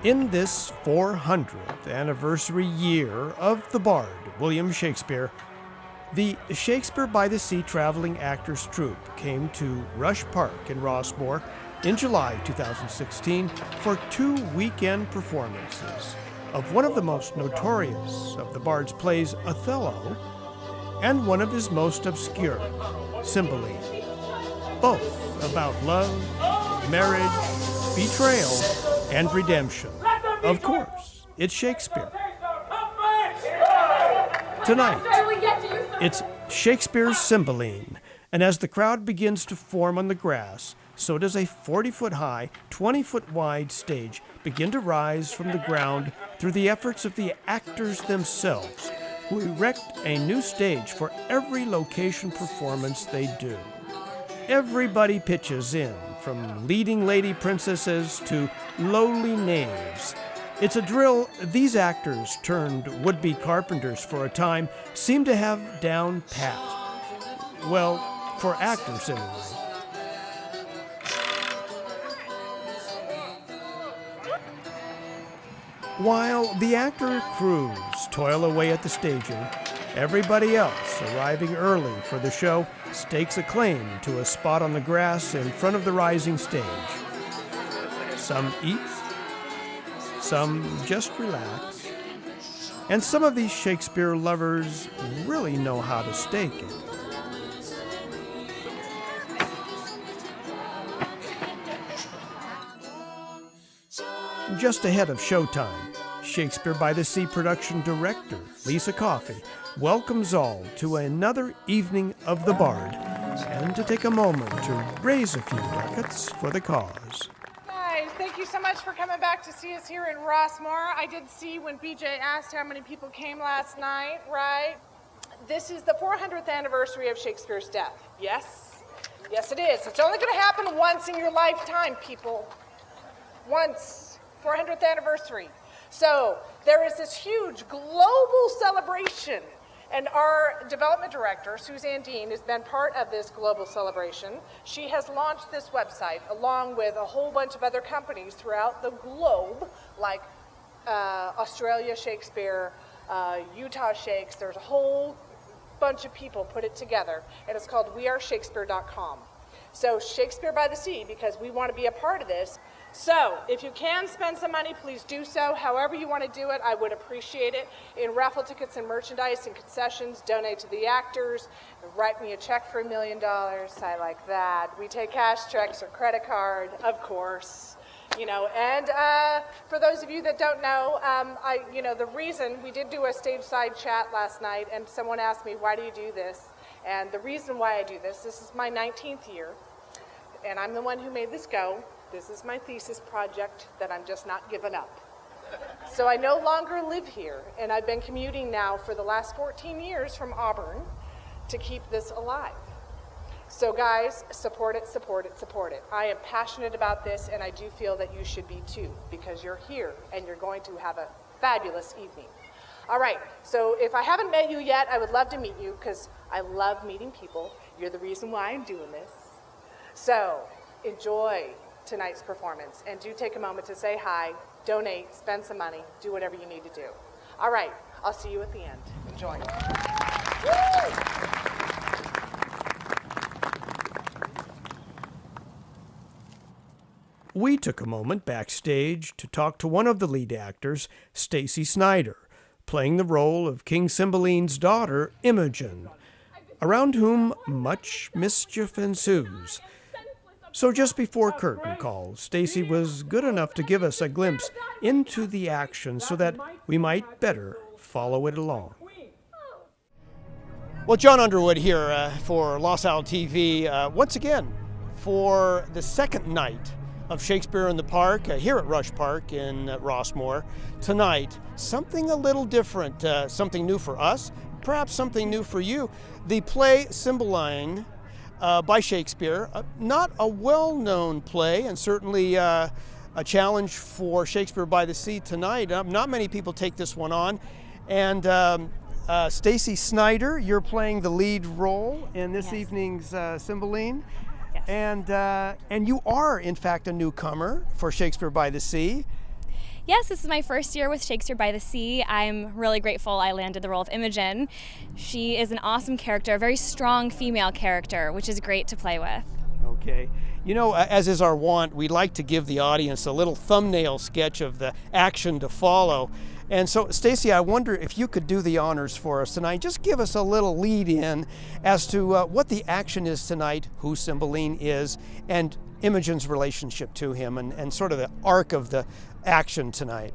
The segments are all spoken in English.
In this 400th anniversary year of the Bard, William Shakespeare, the Shakespeare by the Sea Traveling Actors Troupe came to Rush Park in Rossmore in July 2016 for 2 weekend performances of one of the most notorious of the Bard's plays, Othello, and one of his most obscure, Cymbeline. Both about love, marriage, betrayal, and redemption. Of course, it's Shakespeare. Tonight, it's Shakespeare's Cymbeline, and as the crowd begins to form on the grass, so does a 40-foot-high, 20-foot-wide stage begin to rise from the ground through the efforts of the actors themselves, who erect a new stage for every location performance they do. Everybody pitches in, from leading lady princesses to lowly knaves. It's a drill these actors turned would-be carpenters for a time seem to have down pat. Well, for actors anyway. While the actor crews toil away at the staging, everybody else arriving early for the show stakes a claim to a spot on the grass in front of the rising stage. Some eat, some just relax, and some of these Shakespeare lovers really know how to stake it. Just ahead of showtime, Shakespeare by the Sea production director Lisa Coffey welcomes all to another evening of the Bard, and to take a moment to raise a few ducats for the cause. Guys, thank you so much for coming back to see us here in Rossmore. I did see when BJ asked how many people came last night, right? This is the 400th anniversary of Shakespeare's death. Yes? Yes, it is. It's only going to happen once in your lifetime, people. Once. 400th anniversary. So there is this huge global celebration, and our development director, Suzanne Dean, has been part of this global celebration. She has launched this website along with a whole bunch of other companies throughout the globe, like Australia Shakespeare, Utah Shakes. There's a whole bunch of people put it together, and it's called weareshakespeare.com. So Shakespeare by the Sea, because we want to be a part of this. So if you can spend some money, please do so. However you want to do it, I would appreciate it. In raffle tickets and merchandise and concessions, donate to the actors. Write me a check for $1 million. I like that. We take cash, checks, or credit card, of course. You know, and for those of you that don't know, the reason we did do a stage side chat last night, and someone asked me, why do you do this? And the reason why I do this is my 19th year, and I'm the one who made this go. This is my thesis project that I'm just not giving up. So I no longer live here, and I've been commuting now for the last 14 years from Auburn to keep this alive. So guys, support it, support it, support it. I am passionate about this, and I do feel that you should be too, because you're here and you're going to have a fabulous evening. All right, so if I haven't met you yet, I would love to meet you, because I love meeting people. You're the reason why I'm doing this. So enjoy tonight's performance, and do take a moment to say hi, donate, spend some money, do whatever you need to do. All right, I'll see you at the end. Enjoy. We took a moment backstage to talk to one of the lead actors, Stacy Snyder, playing the role of King Cymbeline's daughter, Imogen, around whom much mischief ensues. So just before curtain call, Stacy was good enough to give us a glimpse into the action so that we might better follow it along. Well, John Underwood here for LaSalle TV, once again for the second night of Shakespeare in the Park here at Rush Park in Rossmore. Tonight, something a little different, something new for us, perhaps something new for you. The play Cymbeline by Shakespeare, not a well-known play, and certainly a challenge for Shakespeare by the Sea tonight. Not many people take this one on, and Stacy Snyder, you're playing the lead role in this evening's Cymbeline. Yes. And you are, in fact, a newcomer for Shakespeare by the Sea. Yes, this is my first year with Shakespeare by the Sea. I'm really grateful I landed the role of Imogen. She is an awesome character, a very strong female character, which is great to play with. Okay. You know, as is our wont, we like to give the audience a little thumbnail sketch of the action to follow. And so, Stacy, I wonder if you could do the honors for us tonight. Just give us a little lead in as to what the action is tonight, who Cymbeline is, and Imogen's relationship to him, and sort of the arc of the action tonight.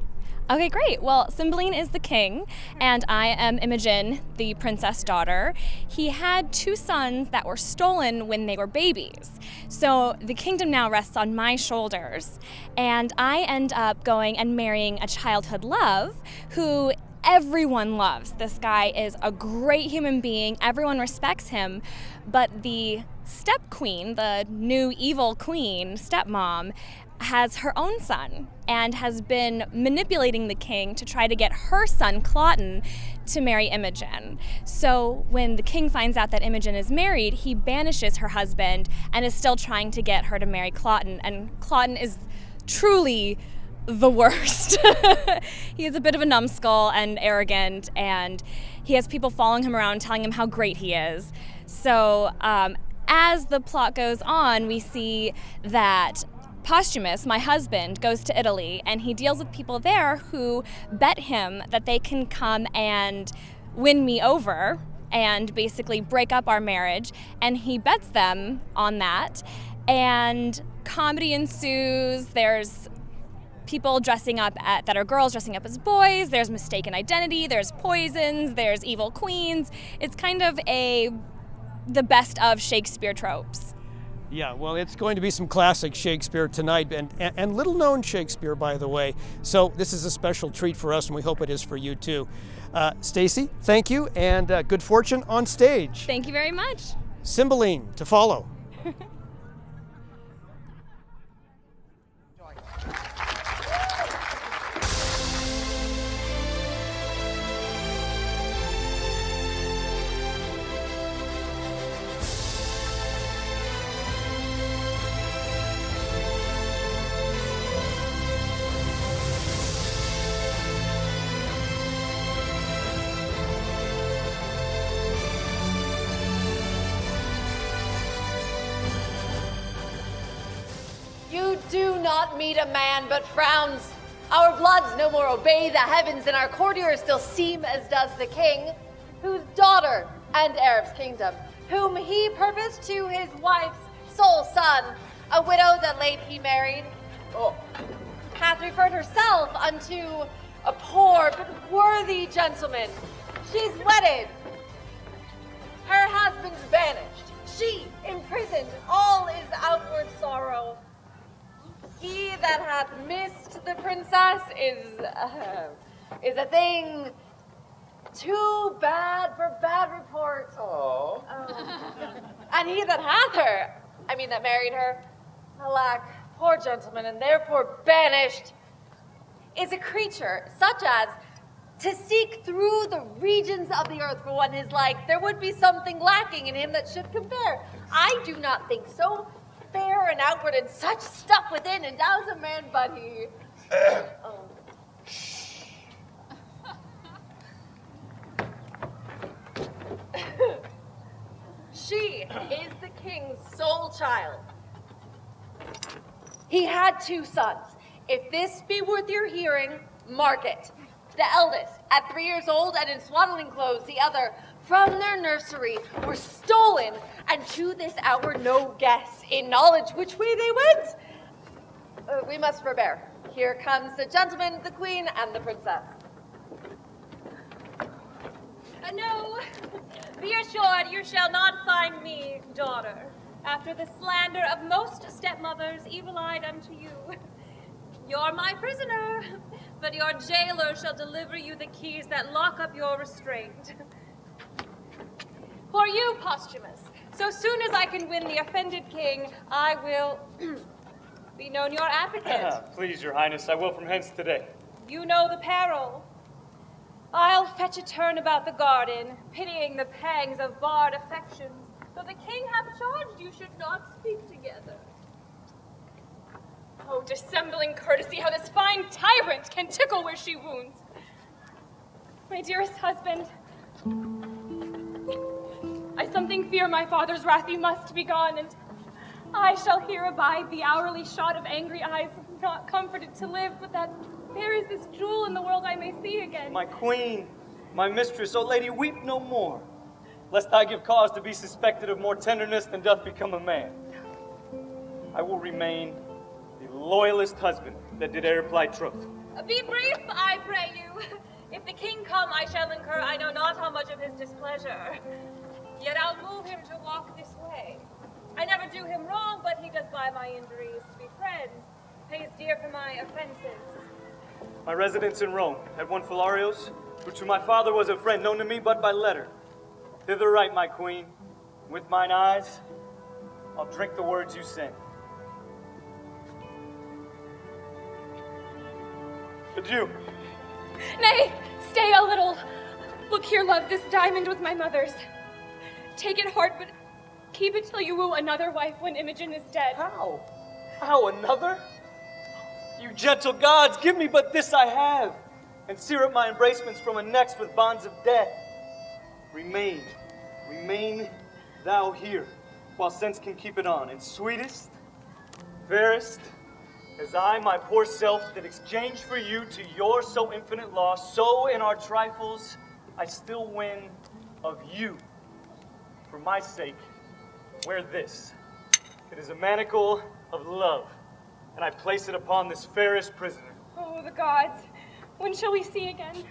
Okay, great. Well, Cymbeline is the king, and I am Imogen, the princess daughter. He had 2 sons that were stolen when they were babies. So the kingdom now rests on my shoulders. And I end up going and marrying a childhood love who everyone loves. This guy is a great human being. Everyone respects him. But the step queen, the new evil queen, stepmom, has her own son and has been manipulating the king to try to get her son, Claughton, to marry Imogen. So when the king finds out that Imogen is married, he banishes her husband and is still trying to get her to marry Claughton. And Claughton is truly the worst. He is a bit of a numbskull and arrogant, and he has people following him around telling him how great he is. So as the plot goes on, we see that Posthumus, my husband, goes to Italy, and he deals with people there who bet him that they can come and win me over and basically break up our marriage, and he bets them on that, and comedy ensues. There's people dressing up that are girls dressing up as boys, there's mistaken identity, there's poisons, there's evil queens. It's kind of the best of Shakespeare tropes. Yeah, well, it's going to be some classic Shakespeare tonight, and little-known Shakespeare, by the way. So this is a special treat for us, and we hope it is for you, too. Stacy, thank you, and good fortune on stage. Thank you very much. Cymbeline to follow. You do not meet a man but frowns. Our bloods no more obey the heavens, and our courtiers still seem as does the king, whose daughter and heir of kingdom, whom he purposed to his wife's sole son, a widow that late he married, hath referred herself unto a poor but worthy gentleman. She's wedded. Her husband's banished. She imprisoned. All is outward sorrow. He that hath missed the princess is a thing too bad for bad report. Oh. And he that hath her, that married her, alack, poor gentleman, and therefore banished, is a creature such as to seek through the regions of the earth for one his like, there would be something lacking in him that should compare. I do not think so. Fair and outward and such stuff within endows a man, but he... She is the king's sole child. He had 2 sons. If this be worth your hearing, mark it. The eldest, at 3 years old and in swaddling clothes, the other, from their nursery, were stolen, and to this hour no guess in knowledge which way they went. We must forbear. Here comes the gentleman, the queen, and the princess. No, be assured you shall not find me, daughter, after the slander of most stepmothers evil-eyed unto you. You're my prisoner, but your jailer shall deliver you the keys that lock up your restraint. For you, Posthumus, so soon as I can win the offended king, I will be known your advocate. Please, your highness, I will from hence today. You know the peril. I'll fetch a turn about the garden, pitying the pangs of barred affections, though the king hath charged you should not speak together. Oh, dissembling courtesy, how this fine tyrant can tickle where she wounds. My dearest husband, I something fear my father's wrath, he must be gone, and I shall here abide the hourly shot of angry eyes, not comforted to live, but that there is this jewel in the world I may see again. My queen, my mistress, O lady, weep no more, lest I give cause to be suspected of more tenderness than doth become a man. I will remain the loyalest husband that did e'er plight troth. Be brief, I pray you. If the king come, I shall incur I know not how much of his displeasure. Yet I'll move him to walk this way. I never do him wrong, but he does by my injuries to be friends, pays dear for my offenses. My residence in Rome, at one Philarios, who to my father was a friend, known to me but by letter. Thither write, my queen, with mine eyes, I'll drink the words you sing. Adieu. Nay, stay a little. Look here, love, this diamond was my mother's. Take it hard, but keep it till you woo another wife when Imogen is dead. How? How, another? You gentle gods, give me but this I have, and sear up my embracements from a next with bonds of death. Remain thou here, while sense can keep it on, and sweetest, fairest, as I my poor self did exchange for you to your so infinite loss, so in our trifles I still win of you. For my sake, wear this. It is a manacle of love, and I place it upon this fairest prisoner. Oh, the gods. When shall we see again?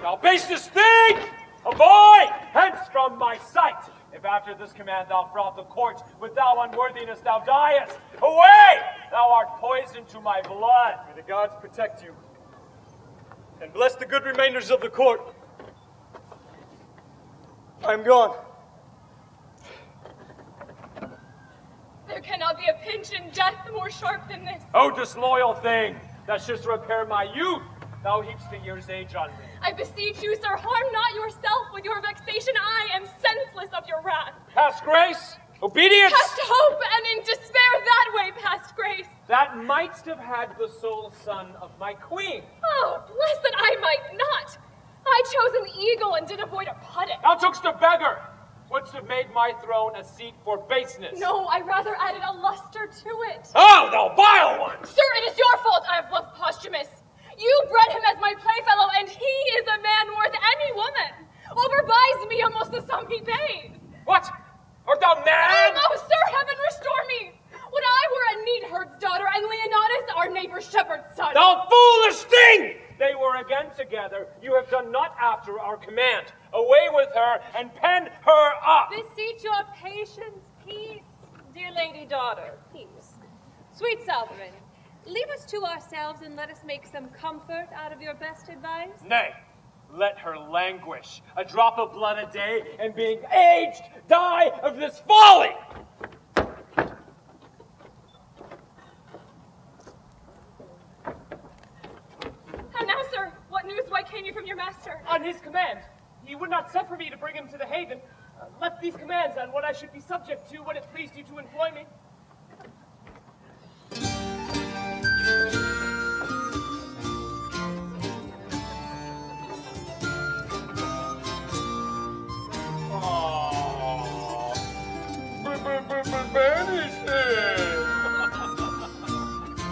Thou basest thing! Avoid hence from my sight! If after this command thou fraud the court, with thou unworthiness thou diest, away! Thou art poison to my blood. May the gods protect you, and bless the good remainders of the court. I am gone. There cannot be a pinch in death more sharp than this. O disloyal thing, that shouldst repair my youth, thou heapst a year's age on me. I beseech you, sir, harm not yourself with your vexation. I am senseless of your wrath. Past grace, obedience, Past hope, and in despair that way past grace. that mightst have had the sole son of my queen. Oh, bless that I might not. I chose an eagle and did avoid a puttock. Thou tookst a beggar, wouldst have made my throne a seat for baseness. No, I rather added a luster to it. Oh, thou vile one! Sir, it is your fault I have loved Posthumus. You bred him as my playfellow, and he is a man worth any woman. Overbuys me almost the sum he pays. What? Art thou mad? Oh, sir, heaven restore me. Would I were a neatherd's daughter, and Leonatus our neighbor shepherd's son. Thou foolish thing! They were again together. You have done not after our command. Away with her, and pen her up. Beseech your patience, peace, dear lady daughter, peace. Sweet sovereign, leave us to ourselves and let us make some comfort out of your best advice. Nay, let her languish. A drop of blood a day, and being aged, die of this folly! And now, sir, what news? Why came you from your master? On his command. He would not suffer me to bring him to the haven. Left these commands on what I should be subject to when it pleased you to employ me. Banish him!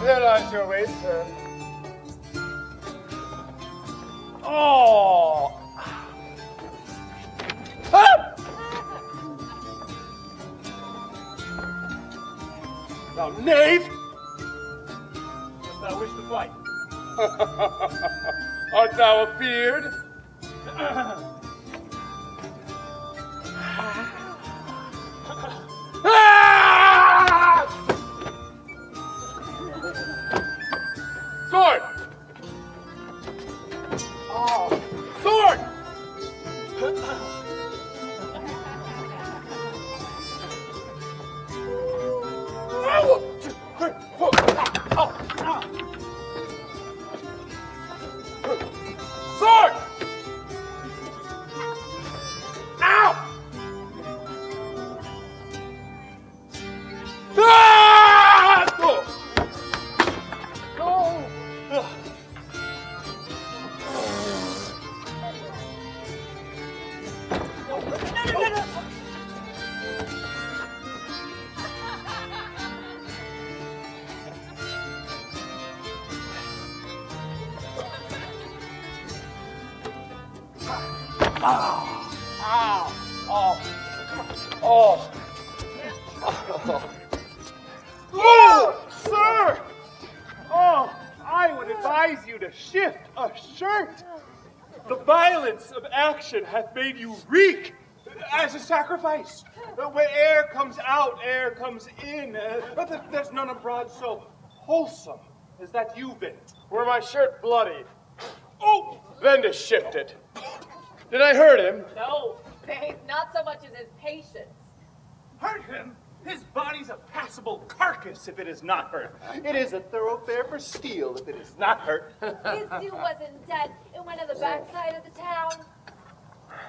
There lies your way, sir. Oh! Ah! Thou knave! Dost thou wish to fight? Art thou afeard? Ah! Sword! Oh! Sword! Sword! Oh, sir! Oh, I would advise you to shift a shirt. The violence of action hath made you reek as a sacrifice. Where air comes out, air comes in. There's none abroad so wholesome as that you've been. Were my shirt bloody? Oh! Then to shift it. Did I hurt him? No, babe, not so much as his patience. Hurt him? His body's a passable carcass if it is not hurt. It is a thoroughfare for steel if it is not hurt. His steel wasn't dead. It went on the backside of the town.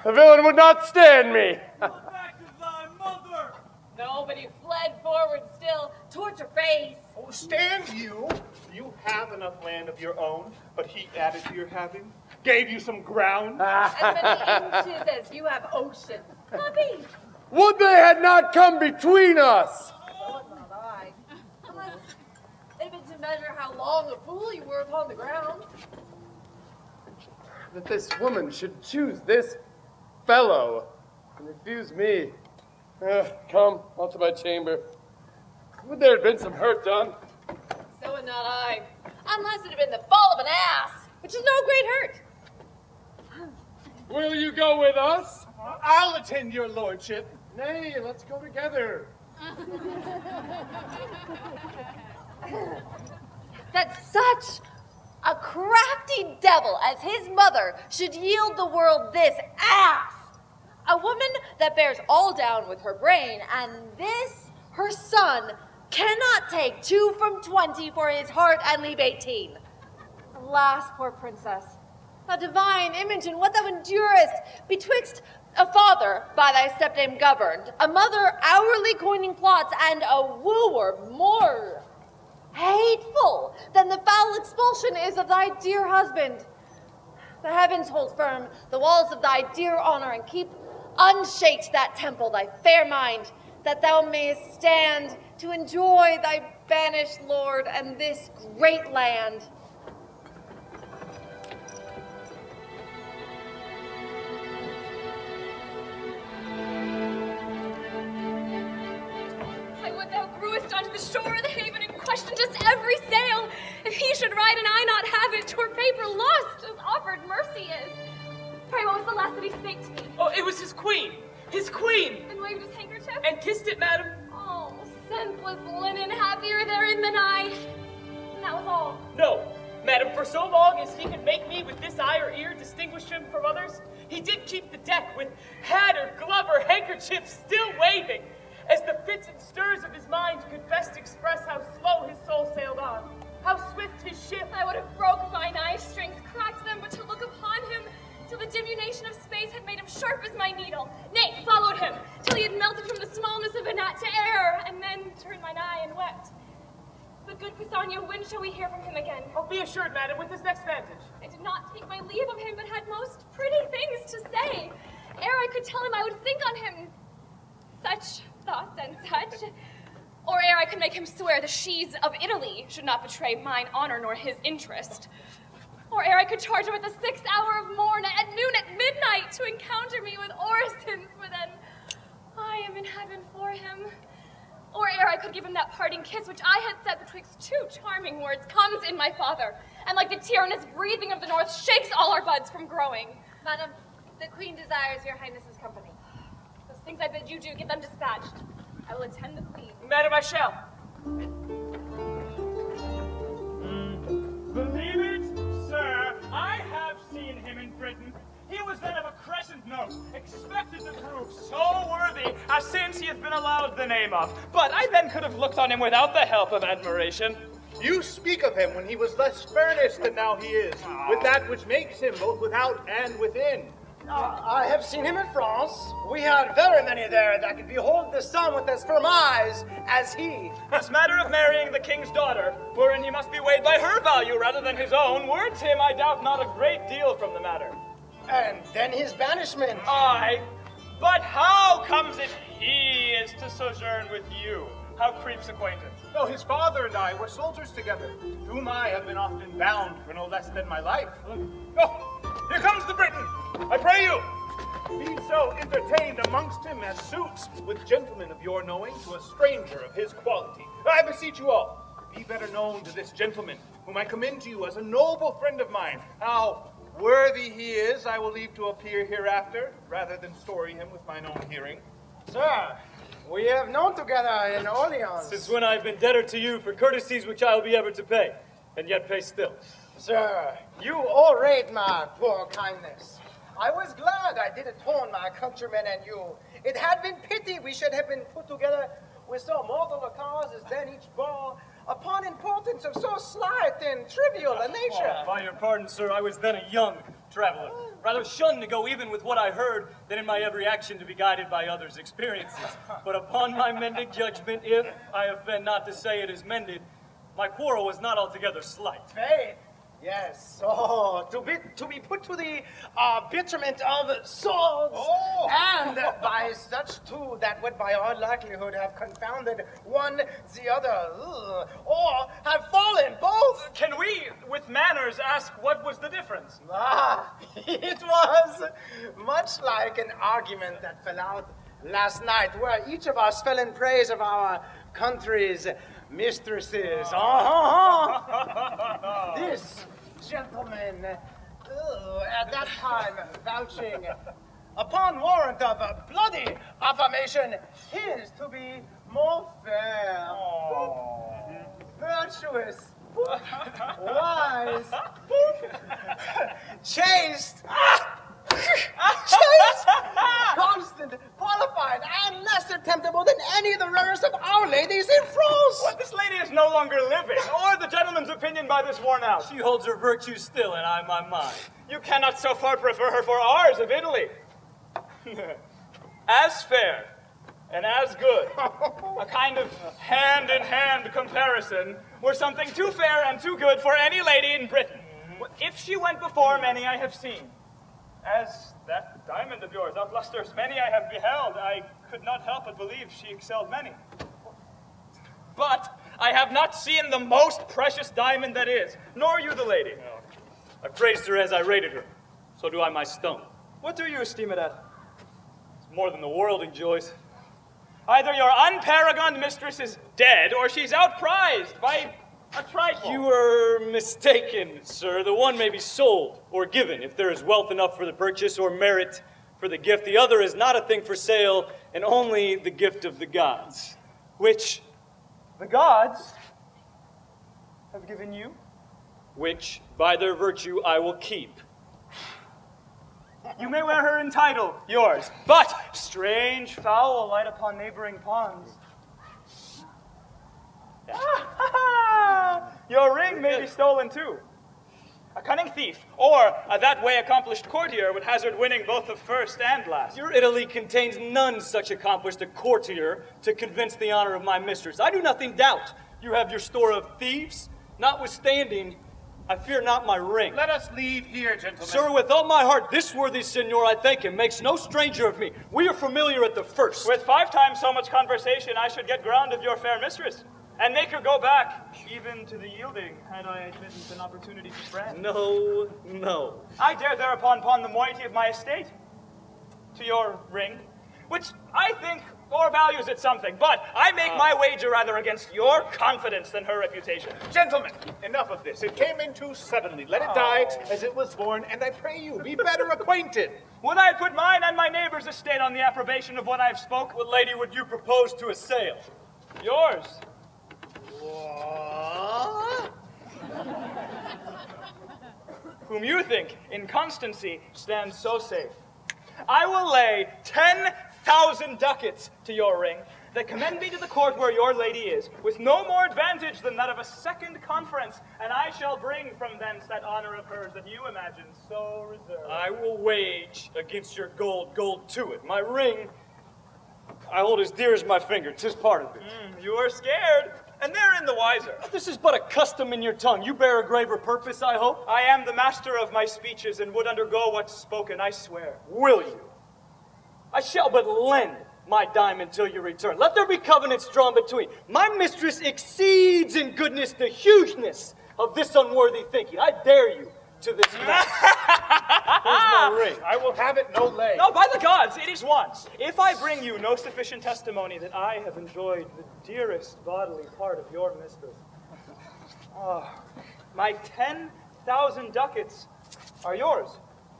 The villain would not stand me. Back to thy mother! No, but he fled forward still, towards her face. Oh, stand you. You have enough land of your own, but he added to your having, gave you some ground. As many inches as you have ocean. Puppy! Would they had not come between us! So not I. Unless it had been to measure how long a fool you were upon the ground. That this woman should choose this fellow and refuse me. Come, on to my chamber. Would there have been some hurt done? So would not I. Unless it had been the fall of an ass, which is no great hurt. Will you go with us? I'll attend your lordship. Nay, let's go together. That such a crafty devil as his mother should yield the world this ass. A woman that bears all down with her brain, and this, her son, cannot take 2 from 20 for his heart and leave 18. Alas, poor princess, a divine image in what thou endurest, betwixt a father by thy stepdame governed, a mother hourly coining plots, and a wooer more hateful than the foul expulsion is of thy dear husband. The heavens hold firm the walls of thy dear honor, and keep unshaked that temple, thy fair mind, that thou mayest stand to enjoy thy banished lord and this great land. I would thou grewest unto the shore of the haven and questioned just every sail. If he should ride and I not have it, 'twere paper lost as offered mercy is. Pray, what was the last that he spake to me? Oh, it was his queen. His queen. And waved his handkerchief? And kissed it, madam. Oh, senseless linen, happier therein than I. And that was all. No, madam, for so long as he could make me with this eye or ear distinguish him from others, he did keep the deck with hat or glove or handkerchief still waving, as the fits and stirs of his mind could best express how slow his soul sailed on, how swift his ship. I would have broke mine eye strings, cracked them, but to look upon him till the diminution of space had made him sharp as my needle. Nay, followed him, till he had melted from the smallness of a gnat to air, and then turned mine eye and wept. But good Pisania, when shall we hear from him again? Oh, be assured, madam, with his next vantage. I did not take my leave of him, but had most pretty things to say. Ere I could tell him I would think on him such thoughts and such. Or ere I could make him swear the sheaves of Italy should not betray mine honor nor his interest. Or ere I could charge him at the 6th hour of morn, at noon, at midnight, to encounter me with orisons, for then I am in heaven for him. Or ere I could give him that parting kiss which I had said betwixt 2 charming words, comes in my father, and like the tyrannous breathing of the north, shakes all our buds from growing. Madam, the queen desires your highness's company. Those things I bid you do, get them dispatched. I will attend the queen. Madam, I shall. Believe it, sir, I have seen him in Britain. He was then of a crescent note, expected to prove so worthy as since he hath been allowed the name of. But I then could have looked on him without the help of admiration. You speak of him when he was less furnished than now he is, with that which makes him both without and within. I have seen him in France. We had very many there that could behold the sun with as firm eyes as he. This matter of marrying the king's daughter, wherein he must be weighed by her value rather than his own, were to him, I doubt not, a great deal from the matter. And then his banishment. Aye, but how comes it he is to sojourn with you? How creeps acquaintance? Though his father and I were soldiers together, to whom I have been often bound for no less than my life. Oh, here comes the Briton. I pray you, Be so entertained amongst him as suits with gentlemen of your knowing to a stranger of his quality. I beseech you all, be better known to this gentleman, whom I commend to you as a noble friend of mine. How worthy he is, I will leave to appear hereafter, rather than story him with mine own hearing. Sir, we have known together in Orleans. Since when I have been debtor to you for courtesies which I will be ever to pay, and yet pay still. Sir, you orate my poor kindness. I was glad I did atone my countrymen and you. It had been pity we should have been put together with so mortal a cause as then each bore upon importance of so slight and trivial a nature. Oh, by your pardon, sir, I was then a young traveler, rather shunned to go even with what I heard than in my every action to be guided by others' experiences. But upon my mended judgment, if I offend not to say it is mended, my quarrel was not altogether slight. Faith. Yes, oh, to be put to the bitterment of swords, and by such two that would by all likelihood have confounded one the other, or have fallen both. Can we, with manners, ask what was the difference? It was much like an argument that fell out last night, where each of us fell in praise of our country's mistresses. This gentleman, at that time, vouching upon warrant of bloody affirmation, his to be more fair, virtuous, wise, chaste, constant, qualified, and less contemptible than any of the rarest of our ladies in France. What, this lady is no longer living, or the gentleman's opinion by this worn out. She holds her virtue still, and I my mind. You cannot so far prefer her for ours of Italy. As fair and as good, a kind of hand-in-hand comparison, were something too fair and too good for any lady in Britain. If she went before many I have seen, as that diamond of yours outlusters many I have beheld, I could not help but believe she excelled many. But I have not seen the most precious diamond that is, nor you the lady. No. I praised her as I rated her. So do I my stone. What do you esteem it at? It's more than the world enjoys. Either your unparagoned mistress is dead, or she's outprized by a trifle. You are mistaken, sir. The one may be sold or given if there is wealth enough for the purchase or merit for the gift. The other is not a thing for sale and only the gift of the gods, which the gods have given you? Which, by their virtue, I will keep. You may wear her in title, yours, but strange fowl alight upon neighboring ponds. Your ring may be stolen too. A cunning thief, or a that way accomplished courtier would hazard winning both the first and last. Your Italy contains none such accomplished a courtier to convince the honor of my mistress. I do nothing doubt. You have your store of thieves. Notwithstanding, I fear not my ring. Let us leave here, gentlemen. Sir, with all my heart, this worthy signor, I thank him, makes no stranger of me. We are familiar at the first. With 5 times so much conversation, I should get ground of your fair mistress, and make her go back, even to the yielding, had I admittance an opportunity to friend. No, no. I dare thereupon pawn the moiety of my estate to your ring, which I think o'ervalues it something, but I make my wager rather against your confidence than her reputation. Gentlemen, enough of this. It came in too suddenly. Let it die as it was born, and I pray you, be better acquainted. Would I put mine and my neighbor's estate on the approbation of what I've spoke? What lady would you propose to assail? Yours. Whom you think, in constancy, stands so safe. I will lay 10,000 ducats to your ring, that commend me to the court where your lady is, with no more advantage than that of a second conference, and I shall bring from thence that honor of hers that you imagine so reserved. I will wage against your gold to it. My ring, I hold as dear as my finger. 'Tis part of it. You are scared, and therein the wiser. This is but a custom in your tongue. You bear a graver purpose, I hope. I am the master of my speeches, and would undergo what's spoken, I swear. Will you? I shall but lend my diamond till you return. Let there be covenants drawn between. My mistress exceeds in goodness the hugeness of this unworthy thinking. I dare you to this match. Here's my ring. I will have it no lay. No, by the gods, it is once. If I bring you no sufficient testimony that I have enjoyed the dearest bodily part of your mistress, my 10,000 ducats are yours.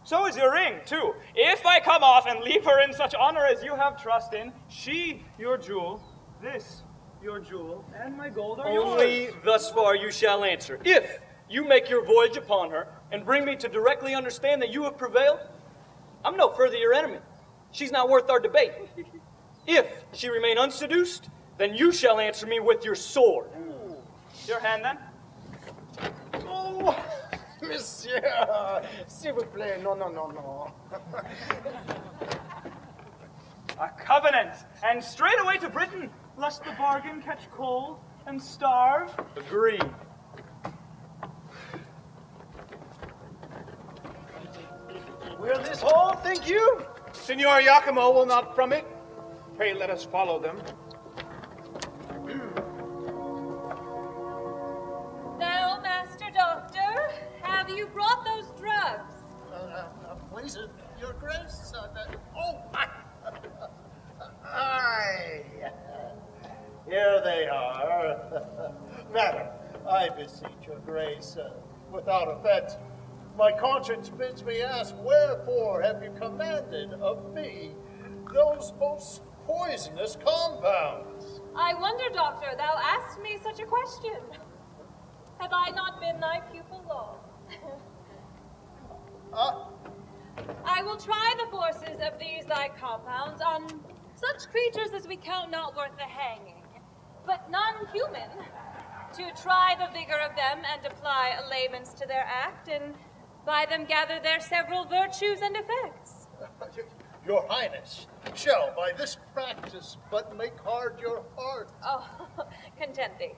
So is your ring, too. If I come off and leave her in such honor as you have trust in, she, your jewel, this, your jewel, and my gold are yours. Only thus far you shall answer. If you make your voyage upon her and bring me to directly understand that you have prevailed, I'm no further your enemy. She's not worth our debate. If she remain unseduced, then you shall answer me with your sword. Your hand, then? Oh, monsieur, s'il vous plaît, no. A covenant, and straight away to Britain, lest the bargain catch cold and starve. Agreed. Will this hold, think you? Signor Iachimo will not from it. Pray let us follow them. Now, Master Doctor, have you brought those drugs? Please, your grace. Aye. Here they are. Madam, I beseech your grace, without offense, my conscience bids me ask, wherefore have you commanded of me those most poisonous compounds? I wonder, Doctor, thou asked me such a question. Have I not been thy pupil long? I will try the forces of these thy compounds on such creatures as we count not worth the hanging, but none human, to try the vigor of them and apply allay-ments to their act, and by them gather their several virtues and effects. Your Highness shall by this practice but make hard your heart. Oh, content thee.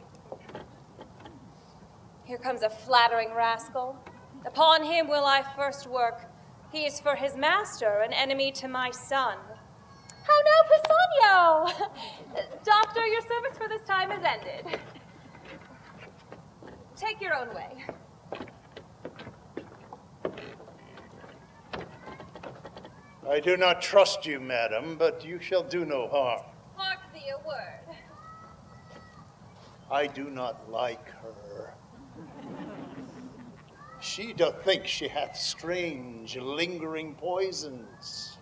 Here comes a flattering rascal. Upon him will I first work. He is for his master, an enemy to my son. How now, Pisanio? Doctor, your service for this time is ended. Take your own way. I do not trust you, madam, but you shall do no harm. Mark thee a word. I do not like her. She doth think she hath strange, lingering poisons.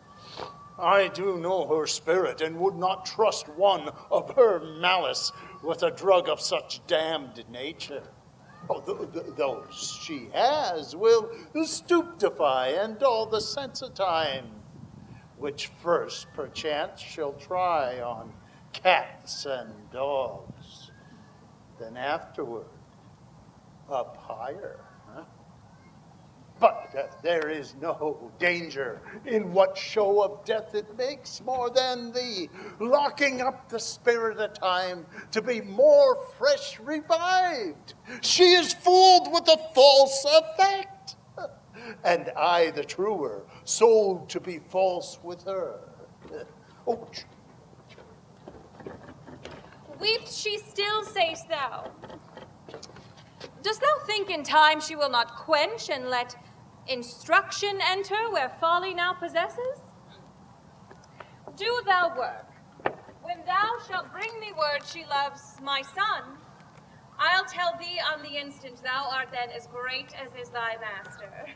I do know her spirit, and would not trust one of her malice with a drug of such damned nature. Oh, those she has will stupefy and dull the sense of time, which first, perchance, shall try on cats and dogs, then afterward, up higher. But there is no danger in what show of death it makes, more than the locking up the spirit of time to be more fresh revived. She is fooled with a false effect, and I the truer, sold to be false with her. Oh. Weeps she still, say'st thou? Dost thou think in time she will not quench and let instruction enter where folly now possesses? Do thou work. When thou shalt bring me word she loves my son, I'll tell thee on the instant thou art then as great as is thy master.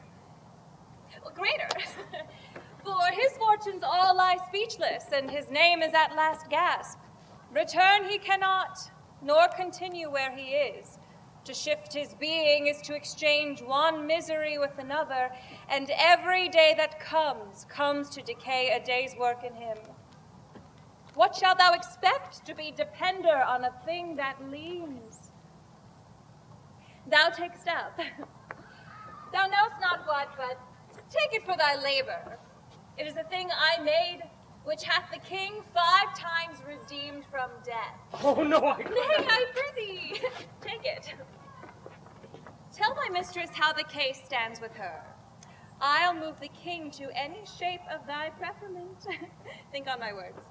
Well, greater. For his fortunes all lie speechless, and his name is at last gasp. Return he cannot, nor continue where he is. To shift his being is to exchange one misery with another, and every day that comes to decay a day's work in him. What shalt thou expect to be depender on a thing that leans? Thou takest up. Thou knowst not what, but take it for thy labor. It is a thing I made, which hath the king 5 times redeemed from death. Oh, no, I Nay, I prithee, take it. Tell my mistress how the case stands with her. I'll move the king to any shape of thy preferment. Think on my words.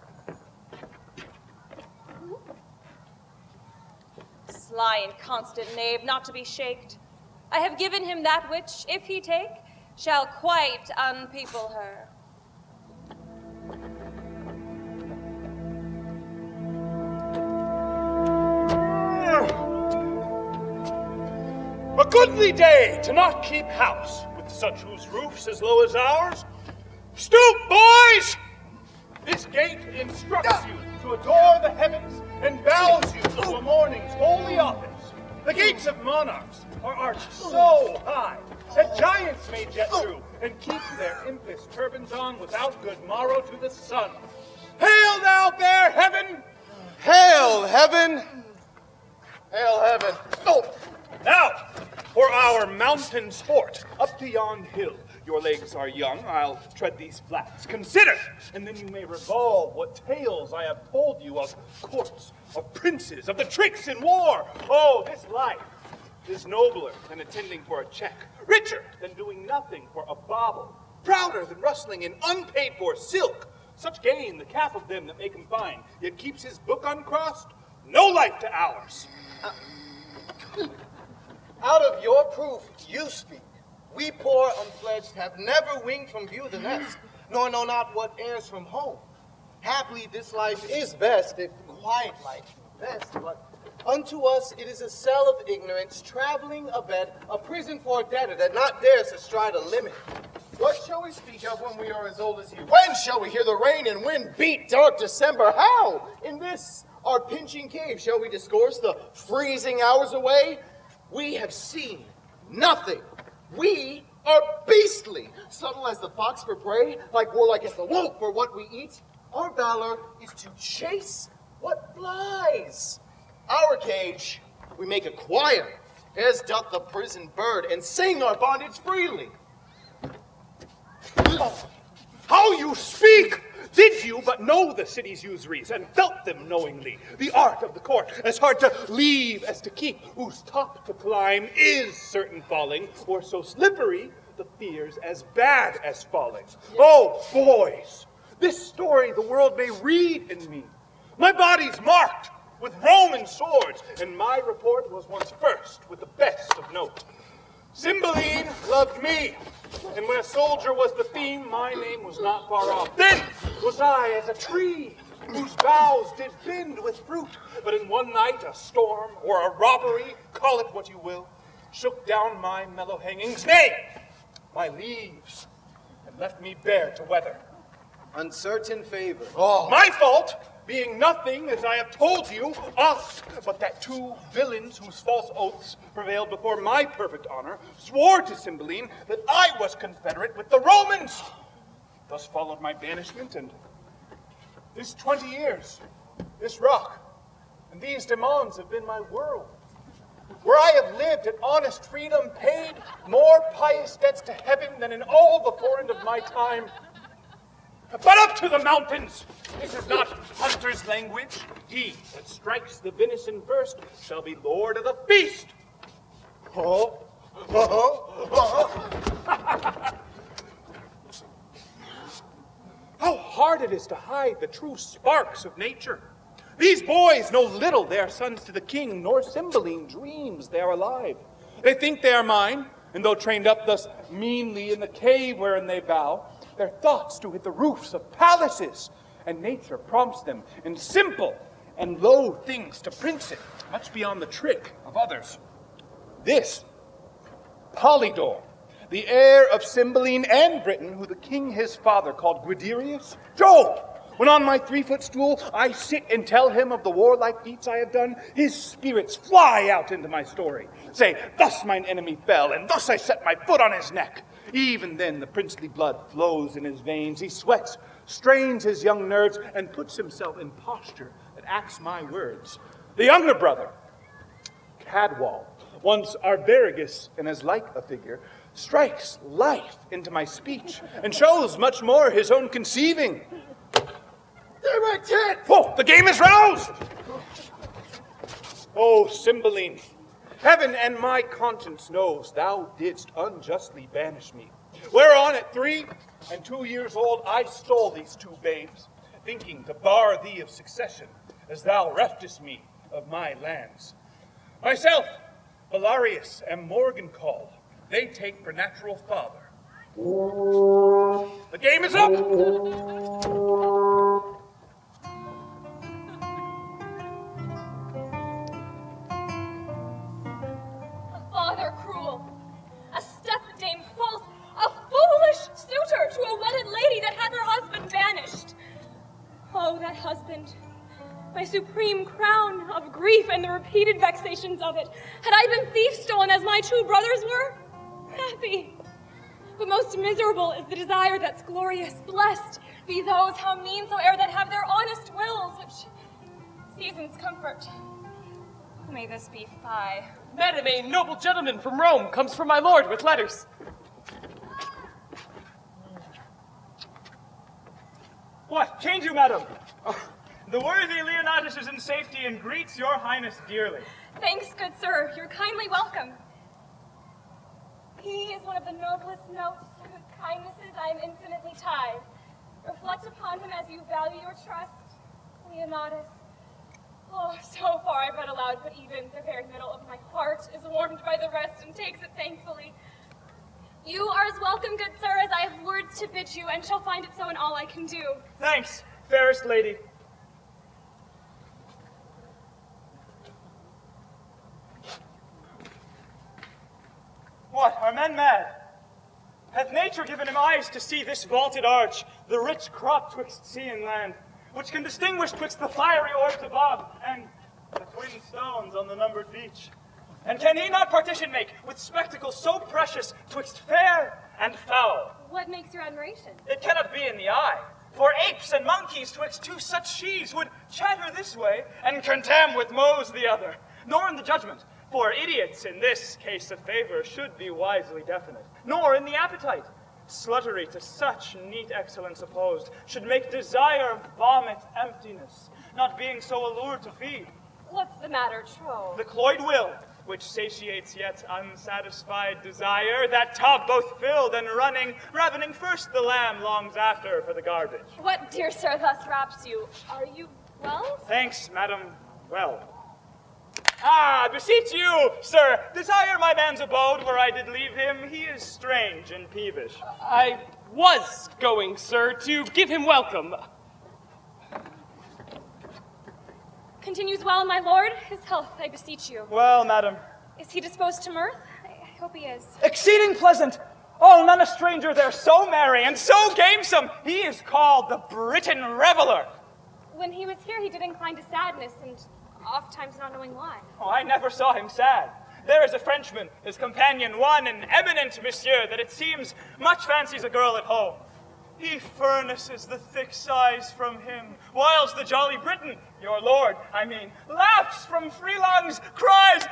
Sly and constant knave, not to be shaked. I have given him that which, if he take, shall quite unpeople her. A goodly day to not keep house with such whose roof's as low as ours. Stoop, boys! This gate instructs you to adore the heavens and bows you to a morning's holy office. The gates of monarchs are arched so high that giants may jet through and keep their impish turbans on without good morrow to the sun. Hail thou fair heaven! Hail, heaven! Hail, heaven! Oh! Now, for our mountain sport, up to yon hill. Your legs are young, I'll tread these flats. Consider, and then you may revolve what tales I have told you of courts, of princes, of the tricks in war. Oh, this life is nobler than attending for a check, richer than doing nothing for a bauble, prouder than rustling in unpaid-for silk. Such gain the calf of them that make him fine, yet keeps his book uncrossed. No life to ours. Out of your proof you speak. We poor unfledged have never winged from view the nest, nor know not what heirs from home. Haply this life is best, if quiet life be best, but unto us it is a cell of ignorance, traveling a bed, a prison for a debtor that not dares to stride a limit. What shall we speak of when we are as old as you? When shall we hear the rain and wind beat dark December? How? In this our pinching cave shall we discourse the freezing hours away? We have seen nothing. We are beastly, subtle as the fox for prey, like warlike as the wolf for what we eat. Our valor is to chase what flies. Our cage we make a choir, as doth the prison bird, and sing our bondage freely. Oh, how you speak! Did you but know the city's usuries, and felt them knowingly, the art of the court, as hard to leave as to keep, whose top to climb is certain falling, or so slippery, the fears as bad as falling. Oh, boys, this story the world may read in me. My body's marked with Roman swords, and my report was once first with the best of note. Cymbeline loved me, and when a soldier was the theme, my name was not far off. Then was I as a tree, whose boughs did bend with fruit, but in one night a storm, or a robbery, call it what you will, shook down my mellow hangings, nay, my leaves, and left me bare to weather. Uncertain favor. Oh. My fault, being nothing, as I have told you, oft, but that two villains whose false oaths prevailed before my perfect honor swore to Cymbeline that I was confederate with the Romans. Thus followed my banishment, and this 20 years, this rock, and these demons have been my world, where I have lived in honest freedom, paid more pious debts to heaven than in all the forend of my time. But up to the mountains! This is not hunter's language. He that strikes the venison first shall be lord of the feast. Oh, How hard it is to hide the true sparks of nature. These boys know little they are sons to the king, nor Cymbeline dreams they are alive. They think they are mine, and though trained up thus meanly in the cave wherein they bow, their thoughts do hit the roofs of palaces, and nature prompts them in simple and low things to prince it, much beyond the trick of others. This Polydore, the heir of Cymbeline and Britain, who the king his father called Guiderius, Jove, when on my 3-foot stool I sit and tell him of the warlike feats I have done, his spirits fly out into my story. Say, thus mine enemy fell, and thus I set my foot on his neck. Even then the princely blood flows in his veins. He sweats, strains his young nerves, and puts himself in posture that acts my words. The younger brother, Cadwal, once Arviragus in as like a figure, strikes life into my speech, and shows much more his own conceiving. direct hit! Oh, the game is roused! Oh, Cymbeline, heaven and my conscience knows thou didst unjustly banish me. Whereon at 3 and 2 years old I stole these 2 babes, thinking to bar thee of succession, as thou reftest me of my lands. Myself, Belarius and Morgan they take for natural father. The game is up! A father cruel, a step-dame false, a foolish suitor to a wedded lady that had her husband banished. Oh, that husband, my supreme crown of grief and the repeated vexations of it. Had I been thief-stolen as my two brothers were? Happy. But most miserable is the desire that's glorious. Blessed be those, how mean soe'er, that have their honest wills, which seasons comfort. May this be fie. Madam, a noble gentleman from Rome comes from my lord with letters. What? Change you, madam? Oh, the worthy Leonatus is in safety and greets your highness dearly. Thanks, good sir. You're kindly welcome. He is one of the noblest notes to whose kindnesses I am infinitely tied. Reflect upon him as you value your trust, Leonatus. Oh, so far I've read aloud, but even the very middle of my heart is warmed by the rest and takes it thankfully. You are as welcome, good sir, as I have words to bid you, and shall find it so in all I can do. Thanks, fairest lady. What, are men mad? Hath nature given him eyes to see this vaulted arch, the rich crop twixt sea and land, which can distinguish twixt the fiery orbs above and the twin stones on the numbered beach? And can he not partition make with spectacles so precious twixt fair and foul? What makes your admiration? It cannot be in the eye, for apes and monkeys twixt two such sheaves would chatter this way and contemn with mows the other, nor in the judgment, for idiots in this case of favor should be wisely definite, nor in the appetite. Sluttery to such neat excellence opposed should make desire vomit emptiness, not being so allured to feed. What's the matter, troll? The cloyed will, which satiates yet unsatisfied desire, that tub both filled and running, ravening first the lamb longs after for the garbage. What, dear sir, thus raps you? Are you well? Thanks, madam, well. Ah, beseech you, sir, desire my man's abode where I did leave him. He is strange and peevish. I was going, sir, to give him welcome. Continues well, my lord? His health, I beseech you. Well, madam. Is he disposed to mirth? I hope he is. Exceeding pleasant. Oh, none a stranger there, so merry and so gamesome. He is called the Britain Reveller. When he was here, he did incline to sadness, and oft times not knowing why. Oh, I never saw him sad. There is a Frenchman, his companion, one an eminent monsieur, that it seems much fancies a girl at home. He furnaces the thick sighs from him, whilst the jolly Briton, your lord, I mean, laughs from free lungs, cries,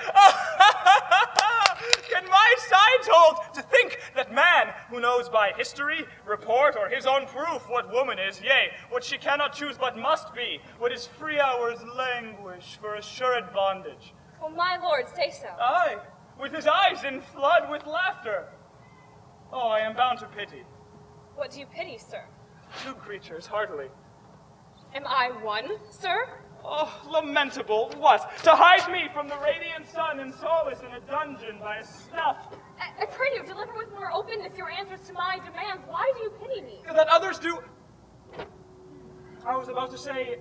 can my sides hold to think that man who knows by history, report, or his own proof what woman is, yea, what she cannot choose but must be, what his free hours languish for assured bondage? Well, my lord, say so. Aye, with his eyes in flood with laughter. Oh, I am bound to pity. What do you pity, sir? Two creatures, heartily. Am I one, sir? Oh, lamentable. What? To hide me from the radiant sun and solace in a dungeon by a snuff. I pray you, deliver with more openness your answers to my demands. Why do you pity me? That others do... I was about to say,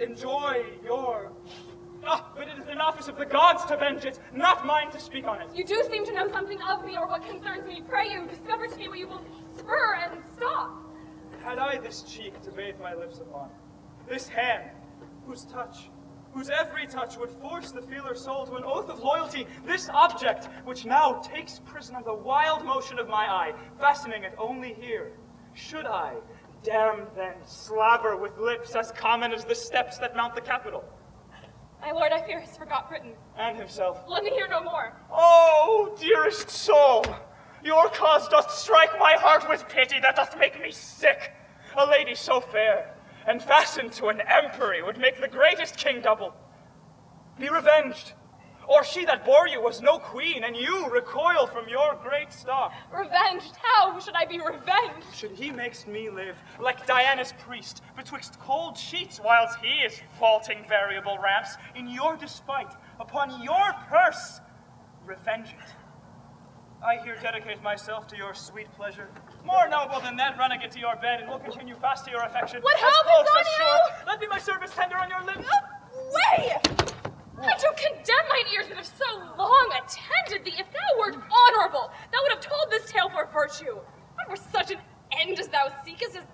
enjoy your... Ah, but it is an office of the gods to venge it, not mine to speak on it. You do seem to know something of me or what concerns me. Pray you, discover to me what you will spur and stop. Had I this cheek to bathe my lips upon, this hand, whose touch, whose every touch would force the feeler soul to an oath of loyalty, this object, which now takes prisoner the wild motion of my eye, fastening it only here, should I, damned then, slaver with lips as common as the steps that mount the Capitol? My lord, I fear, has forgot Britain. And himself. Let me hear no more. Oh, dearest soul, your cause doth strike my heart with pity that doth make me sick. A lady so fair, and fastened to an empery, would make the greatest king double. Be revenged, or she that bore you was no queen, and you recoil from your great stock. Revenged? How should I be revenged? Should he makes me live, like Diana's priest, betwixt cold sheets, whilst he is faulting variable ramps, in your despite, upon your purse, revenge it. I here dedicate myself to your sweet pleasure. More noble than that, run again to your bed, and will continue fast to your affection. What as help close is on as you? sure. Let me my service tender on your lips. Way! I do condemn mine ears that have so long attended thee. If thou wert honorable, thou would have told this tale for virtue. What were such an end as thou seekest as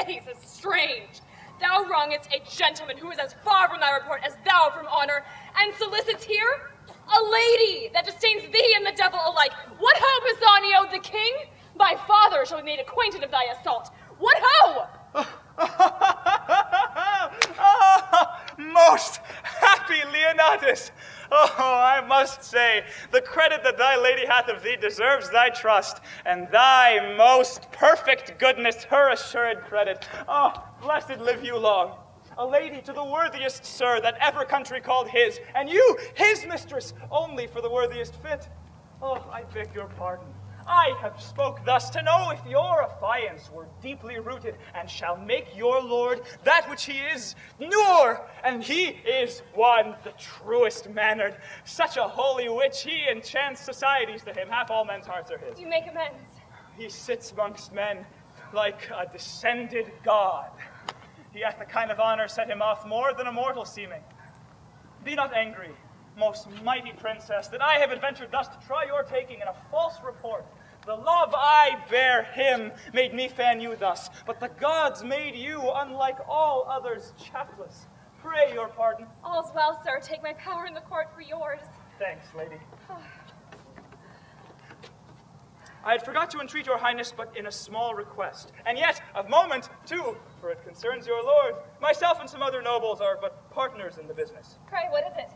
base, as strange. Thou wrongest a gentleman who is as far from thy report as thou from honor, and solicits here a lady that disdains thee and the devil alike. What ho, Pisanio, the king? My father shall be made acquainted of thy assault. What ho! Most happy Leonatus! Oh, I must say, the credit that thy lady hath of thee deserves thy trust, and thy most perfect goodness her assured credit. Oh, blessed live you long. A lady to the worthiest sir that ever country called his, and you, his mistress, only for the worthiest fit. Oh, I beg your pardon. I have spoke thus to know if your affiance were deeply rooted, and shall make your lord that which he is, nor, and he is one, the truest mannered. Such a holy witch he enchants societies to him, half all men's hearts are his. You make amends. He sits amongst men like a descended god. He hath a kind of honor set him off more than a mortal seeming. Be not angry, most mighty princess, that I have adventured thus to try your taking in a false report. The love I bear him made me fan you thus, but the gods made you, unlike all others, chapless. Pray your pardon. All's well, sir. Take my power in the court for yours. Thanks, lady. I had forgot to entreat your highness but in a small request, and yet of moment, too, for it concerns your lord. Myself and some other nobles are but partners in the business. Pray, what is it?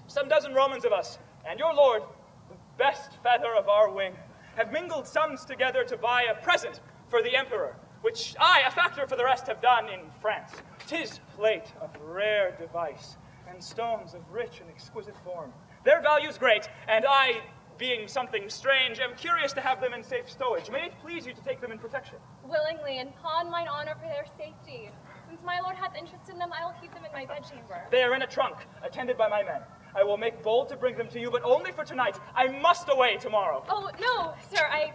Some dozen Romans of us, and your lord, the best feather of our wing, have mingled sums together to buy a present for the emperor, which I, a factor for the rest, have done in France. 'Tis plate of rare device, and stones of rich and exquisite form. Their value's great, and I, being something strange, am curious to have them in safe stowage. May it please you to take them in protection? Willingly, and pawn mine honor for their safety. Since my lord hath interest in them, I will keep them in my bedchamber. They are in a trunk, attended by my men. I will make bold to bring them to you, but only for tonight. I must away tomorrow. Oh, no, sir, I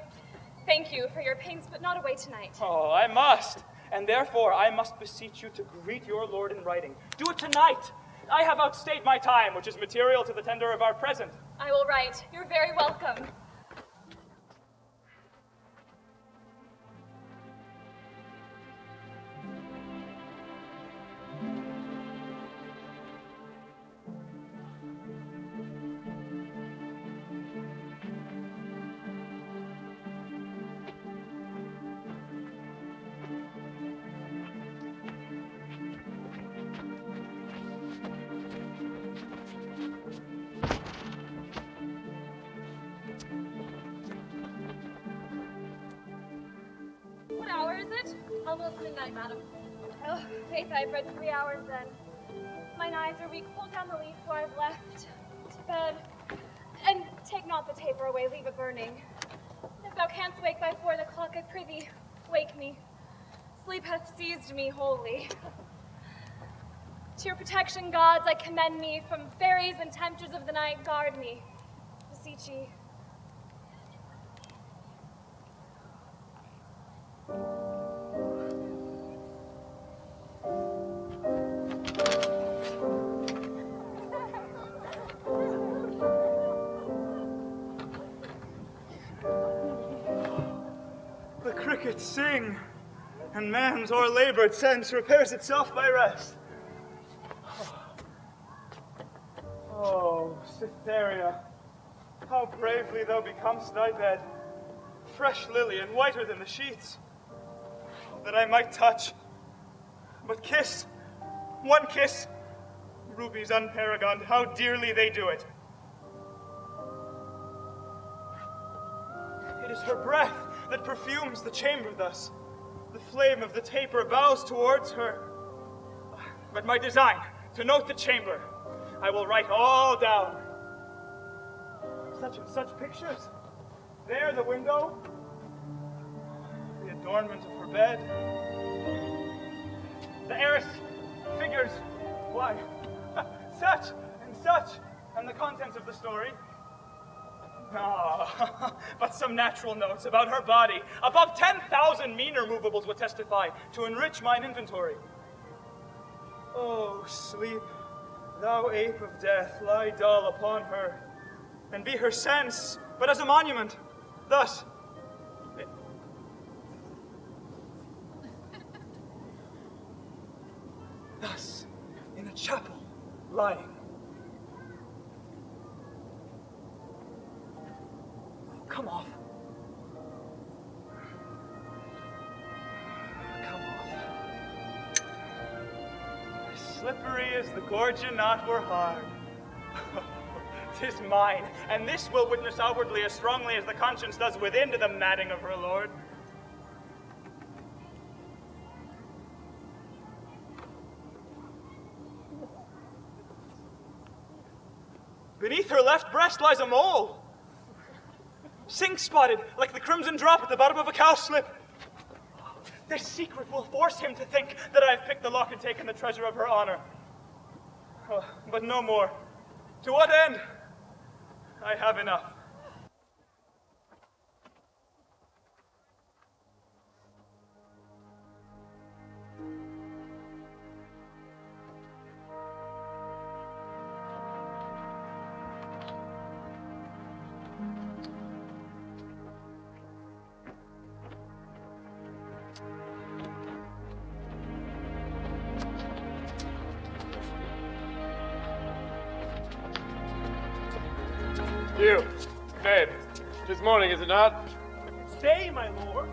thank you for your pains, but not away tonight. Oh, I must, and therefore I must beseech you to greet your lord in writing. Do it tonight. I have outstayed my time, which is material to the tender of our present. I will write. You're very welcome. What hour is it? Almost midnight, madam. Oh, faith, I've read 3 hours then. Mine eyes are weak. Pull down the leaf where I've left. To bed. And take not the taper away, leave it burning. If thou canst wake by 4 o'clock, I prithee, wake me. Sleep hath seized me wholly. To your protection, gods, I commend me. From fairies and tempters of the night, guard me. Beseech ye. The crickets sing, and man's o'erlabored sense repairs itself by rest. Oh, Cytherea, how bravely thou becomest thy bed, fresh lily and whiter than the sheets, that I might touch, but kiss, one kiss, rubies unparagoned, how dearly they do it. It is her breath that perfumes the chamber thus. The flame of the taper bows towards her. But my design, to note the chamber, I will write all down. Such and such pictures. There the window, the adornment of her bed, the heiress figures, why, such, and the contents of the story. Ah, but some natural notes about her body, above 10,000 meaner movables would testify to enrich mine inventory. Oh, sleep, thou ape of death, lie dull upon her, and be her sense, but as a monument, thus. Thus, in a chapel, lying. Come off. Come off. Slippery as the gorgon knot were hard. 'Tis mine, and this will witness outwardly as strongly as the conscience does within to the matting of her lord. Beneath her left breast lies a mole, sink-spotted like the crimson drop at the bottom of a cowslip. This secret will force him to think that I have picked the lock and taken the treasure of her honor. But no more. To what end? I have enough. You, babe, 'tis morning, is it not? Stay, my lord.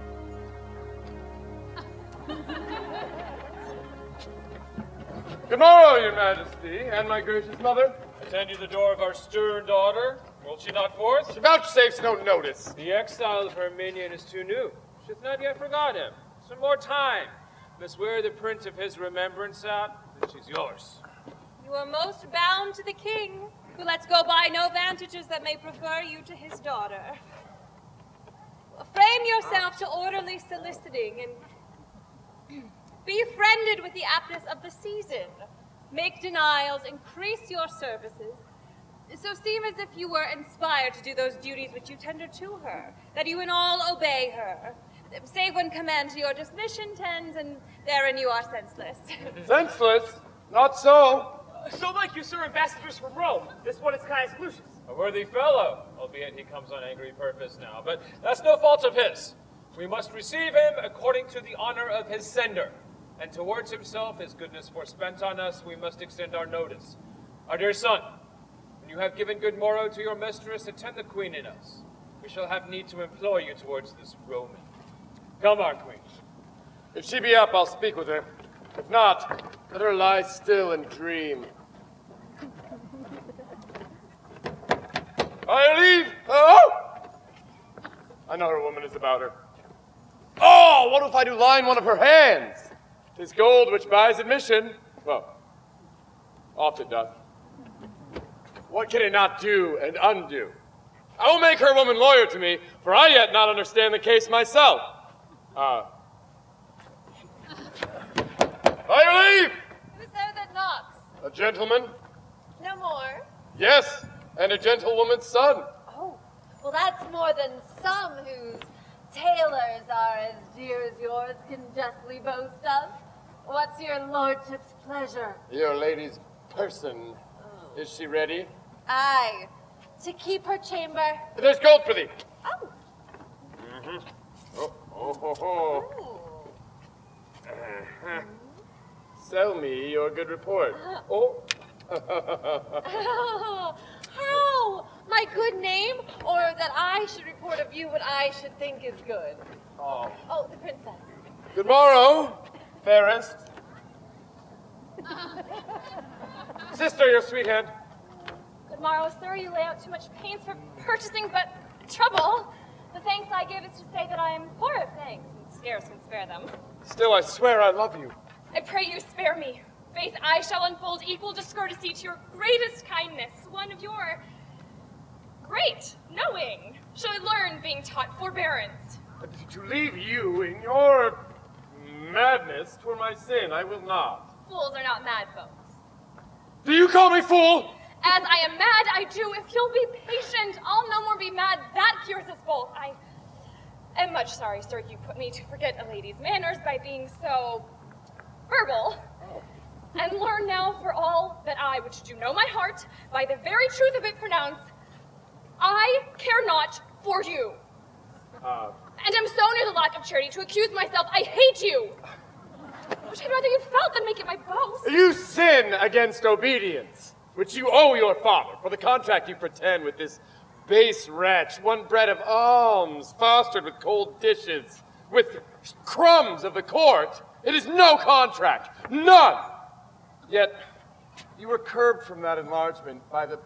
Good morrow, your majesty, and my gracious mother. Attend you the door of our stern daughter. Will she not forth? She vouchsafes no notice. The exile of her minion is too new. She hath not yet forgot him. Some more time. Must wear the print of his remembrance out, and she's yours. You are most bound to the king, who lets go by no vantages that may prefer you to his daughter. Frame yourself to orderly soliciting, and be friended with the aptness of the season. Make denials, increase your services, so seem as if you were inspired to do those duties which you tender to her, that you in all obey her. Save when command to your dismission tends, and therein you are senseless. Senseless? Not so. So like you, sir, ambassadors from Rome. This one is Caius Lucius. A worthy fellow, albeit he comes on angry purpose now. But that's no fault of his. We must receive him according to the honor of his sender. And towards himself, his goodness forespent on us, we must extend our notice. Our dear son, when you have given good morrow to your mistress, attend the queen in us. We shall have need to employ you towards this Roman. Come, our queen. If she be up, I'll speak with her. If not, let her lie still and dream. I leave. Oh! I know her woman is about her. Oh, what if I do line one of her hands? 'Tis gold which buys admission. Well, oft it doth. What can it not do and undo? I will make her woman lawyer to me, for I yet not understand the case myself. I leave! Who is there that knocks? A gentleman? No more? Yes, and a gentlewoman's son. Oh, well, that's more than some whose tailors are as dear as yours can justly boast of. What's your lordship's pleasure? Your lady's person. Oh. Is she ready? Aye, to keep her chamber. There's gold for thee. Oh. Mm-hmm. Oh. Sell me your good report. Oh. Oh, how? My good name? Or that I should report of you what I should think is good? Oh. Oh, the princess. Good morrow, fairest. Sister, your sweet hand. Good morrow, sir. You lay out too much pains for purchasing but trouble. The thanks I give is to say that I am poor of thanks, and scarce can spare them. Still, I swear I love you. I pray you spare me. Faith, I shall unfold equal discourtesy to your greatest kindness, one of your great knowing. Shall I learn being taught forbearance? To leave you in your madness twere my sin. I will not. Fools are not mad folks. Do you call me fool? As I am mad, I do. If you'll be patient, I'll no more be mad. That cures us both. I am much sorry, sir, you put me to forget a lady's manners by being so verbal. And learn now for all that I, which do know my heart, by the very truth of it pronounce, I care not for you. And am so near the lack of charity to accuse myself, I hate you. Which I'd rather you felt than make it my boast. You sin against obedience, which you owe your father for the contract you pretend with this base wretch, one bread of alms, fostered with cold dishes, with crumbs of the court. It is no contract, none. Yet you were curbed from that enlargement by the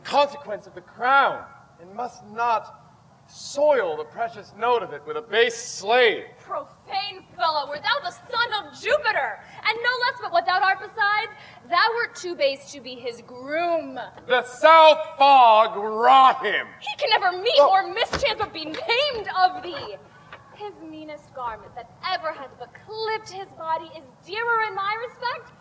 consequence of the crown, and must not soil the precious note of it with a base slave. Profane fellow, wert thou the son of Jupiter, and no less but what thou art besides, thou wert too base to be his groom. The south fog wrought him. He can never meet or mischance but be named of thee. His meanest garment that ever hath but clipped his body is dearer in my respect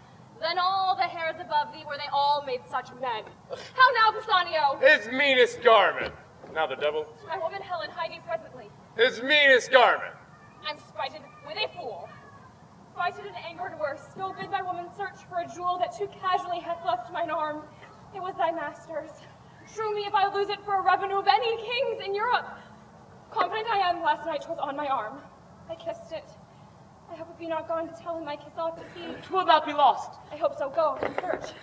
than all the hairs above thee, were they all made such men. How now, Bassanio? His meanest garment. Now the devil. My woman Helen hiding presently. His meanest garment. I'm spited with a fool. Spited and angered worse. Go bid my woman search for a jewel that too casually hath left mine arm. It was thy master's. Shrew me if I lose it for a revenue of any kings in Europe. Confident I am, last night 'twas on my arm. I kissed it. I hope it be not gone to tell him my kiss ought to be. It will not be lost. I hope so. Go and search.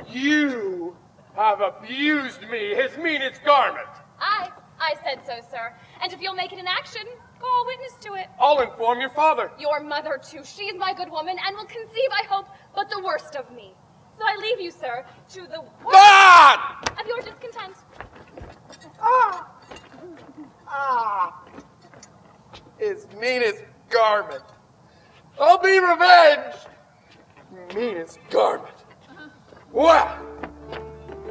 You have abused me, his meanest garment. I said so, sir. And if you'll make it an action, call witness to it. I'll inform your father. Your mother, too. She is my good woman, and will conceive, I hope, but the worst of me. So I leave you, sir, to the worst of your discontent. His meanest garment. I'll be revenged. Meanest garment. What?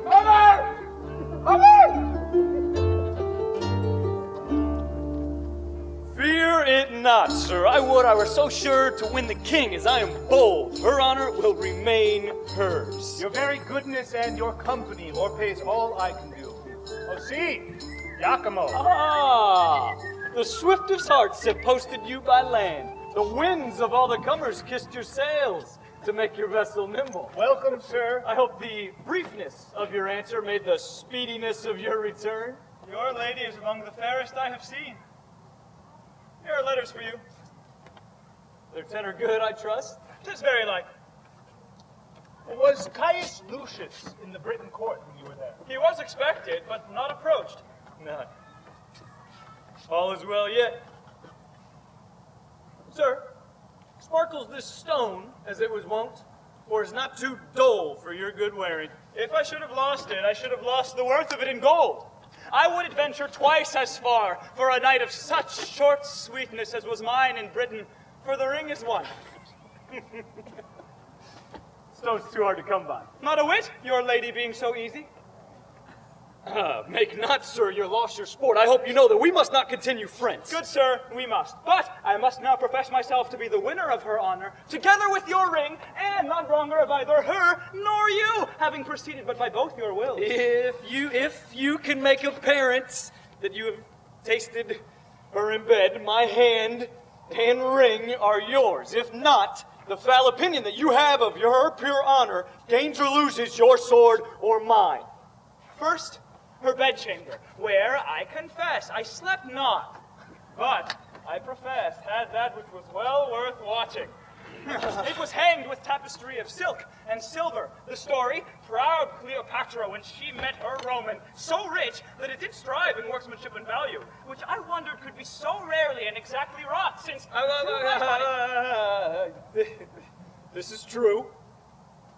Mother! Mother! Fear it not, sir. I would I were so sure to win the king as I am bold. Her honor will remain hers. Your very goodness and your company o'erpays all I can do. Oh, see, Giacomo. Ah, the swiftest hearts have posted you by land. The winds of all the comers kissed your sails to make your vessel nimble. Welcome, sir. I hope the briefness of your answer made the speediness of your return. Your lady is among the fairest I have seen. Here are letters for you. Their tenor good, I trust. 'Tis very like. Was Caius Lucius in the Britain court when you were there? He was expected, but not approached. None. All is well yet. Sir, sparkles this stone as it was wont, or is not too dull for your good wearing? If I should have lost it, I should have lost the worth of it in gold. I would adventure twice as far for a night of such short sweetness as was mine in Britain, for the ring is one. Stone's too hard to come by. Not a whit, your lady being so easy. Make not, sir, your loss your sport. I hope you know that we must not continue friends. Good sir, we must. But I must now profess myself to be the winner of her honor, together with your ring, and not wronger of either her nor you, having proceeded but by both your wills. If you can make appearance that you have tasted her in bed, my hand and ring are yours. If not, the foul opinion that you have of her pure honor gains or loses your sword or mine. First, her bedchamber, where I confess I slept not, but I profess had that which was well worth watching. It was hanged with tapestry of silk and silver. The story, proud Cleopatra when she met her Roman, so rich that it did strive in workmanship and value, which I wondered could be so rarely and exactly wrought, since This is true.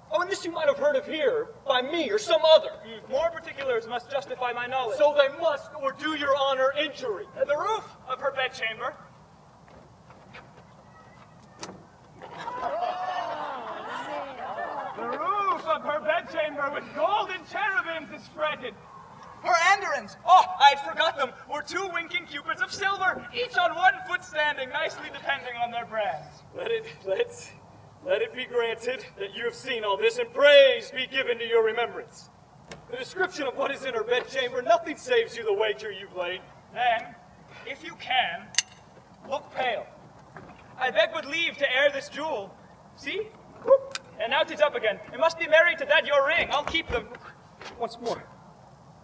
Oh, and this you might have heard of here, by me or some other. More particulars must justify my knowledge. So they must, or do your honor injury. The roof of her bedchamber. The roof of her bedchamber with golden cherubims is fretted. Her andirons, oh, I had forgot them, were two winking cupids of silver, each on one foot standing, nicely depending on their brands. Let it be granted that you have seen all this, and praise be given to your remembrance. The description of what is in her bedchamber, nothing saves you the wager you've laid. Then, if you can, look pale. I beg with leave to air this jewel. See? Whoop. And now 'tis up again. It must be married to that your ring. I'll keep them. Once more.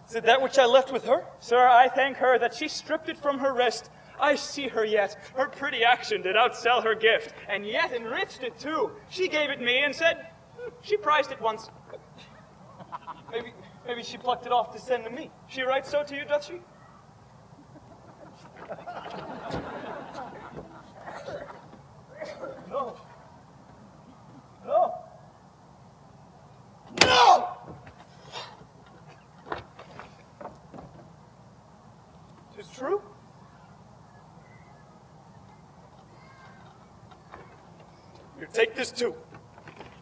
Is it that which I left with her? Sir, I thank her that she stripped it from her wrist. I see her yet. Her pretty action did outsell her gift, and yet enriched it too. She gave it me and said she prized it once. Maybe she plucked it off to send to me. She writes so to you, doth she? No. No. No! Tis true. Here, take this too.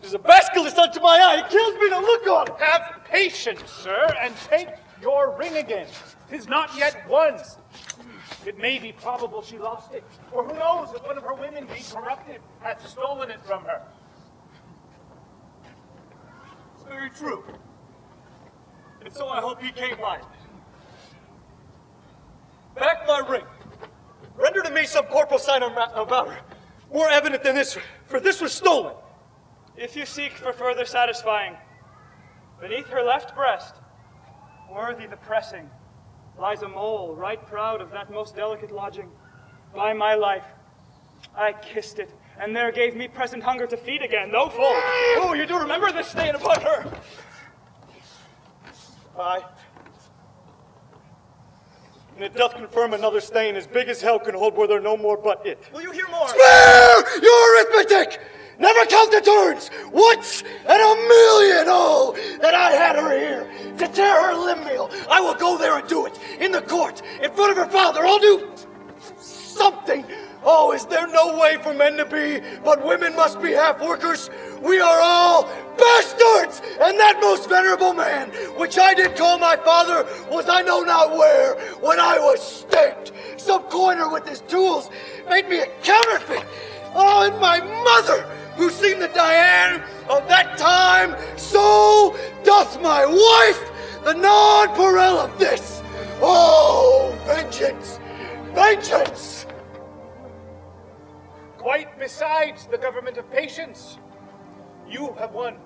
There's a basilisk unto my eye. It kills me to look on. Have patience, sir, and take your ring again. 'Tis not yet won. It may be probable she lost it, or who knows if one of her women, being corrupted, hath stolen it from her. It's very true. And so I hope ye came by it. Back my ring. Render to me some corporal sign about her, more evident than this, for this was stolen. If you seek for further satisfying, beneath her left breast, worthy the pressing, lies a mole right proud of that most delicate lodging. By my life, I kissed it, and there gave me present hunger to feed again, though full. Oh, you do remember this stain upon her? Aye. And it doth confirm another stain as big as hell can hold where there no more but it. Will you hear more? Spare your arithmetic! Never count the turns! Once in a million, oh, that I had her here to tear her limb meal. I will go there and do it. In the court, in front of her father, I'll do something. Oh, is there no way for men to be, but women must be half workers? We are all bastards! And that most venerable man, which I did call my father, was I know not where, when I was staked. Some coiner with his tools made me a counterfeit. Oh, and my mother, who seemed the Diane of that time, so doth my wife, the nonpareil of this. Oh, vengeance! Vengeance! Quite besides the government of patience. You have won.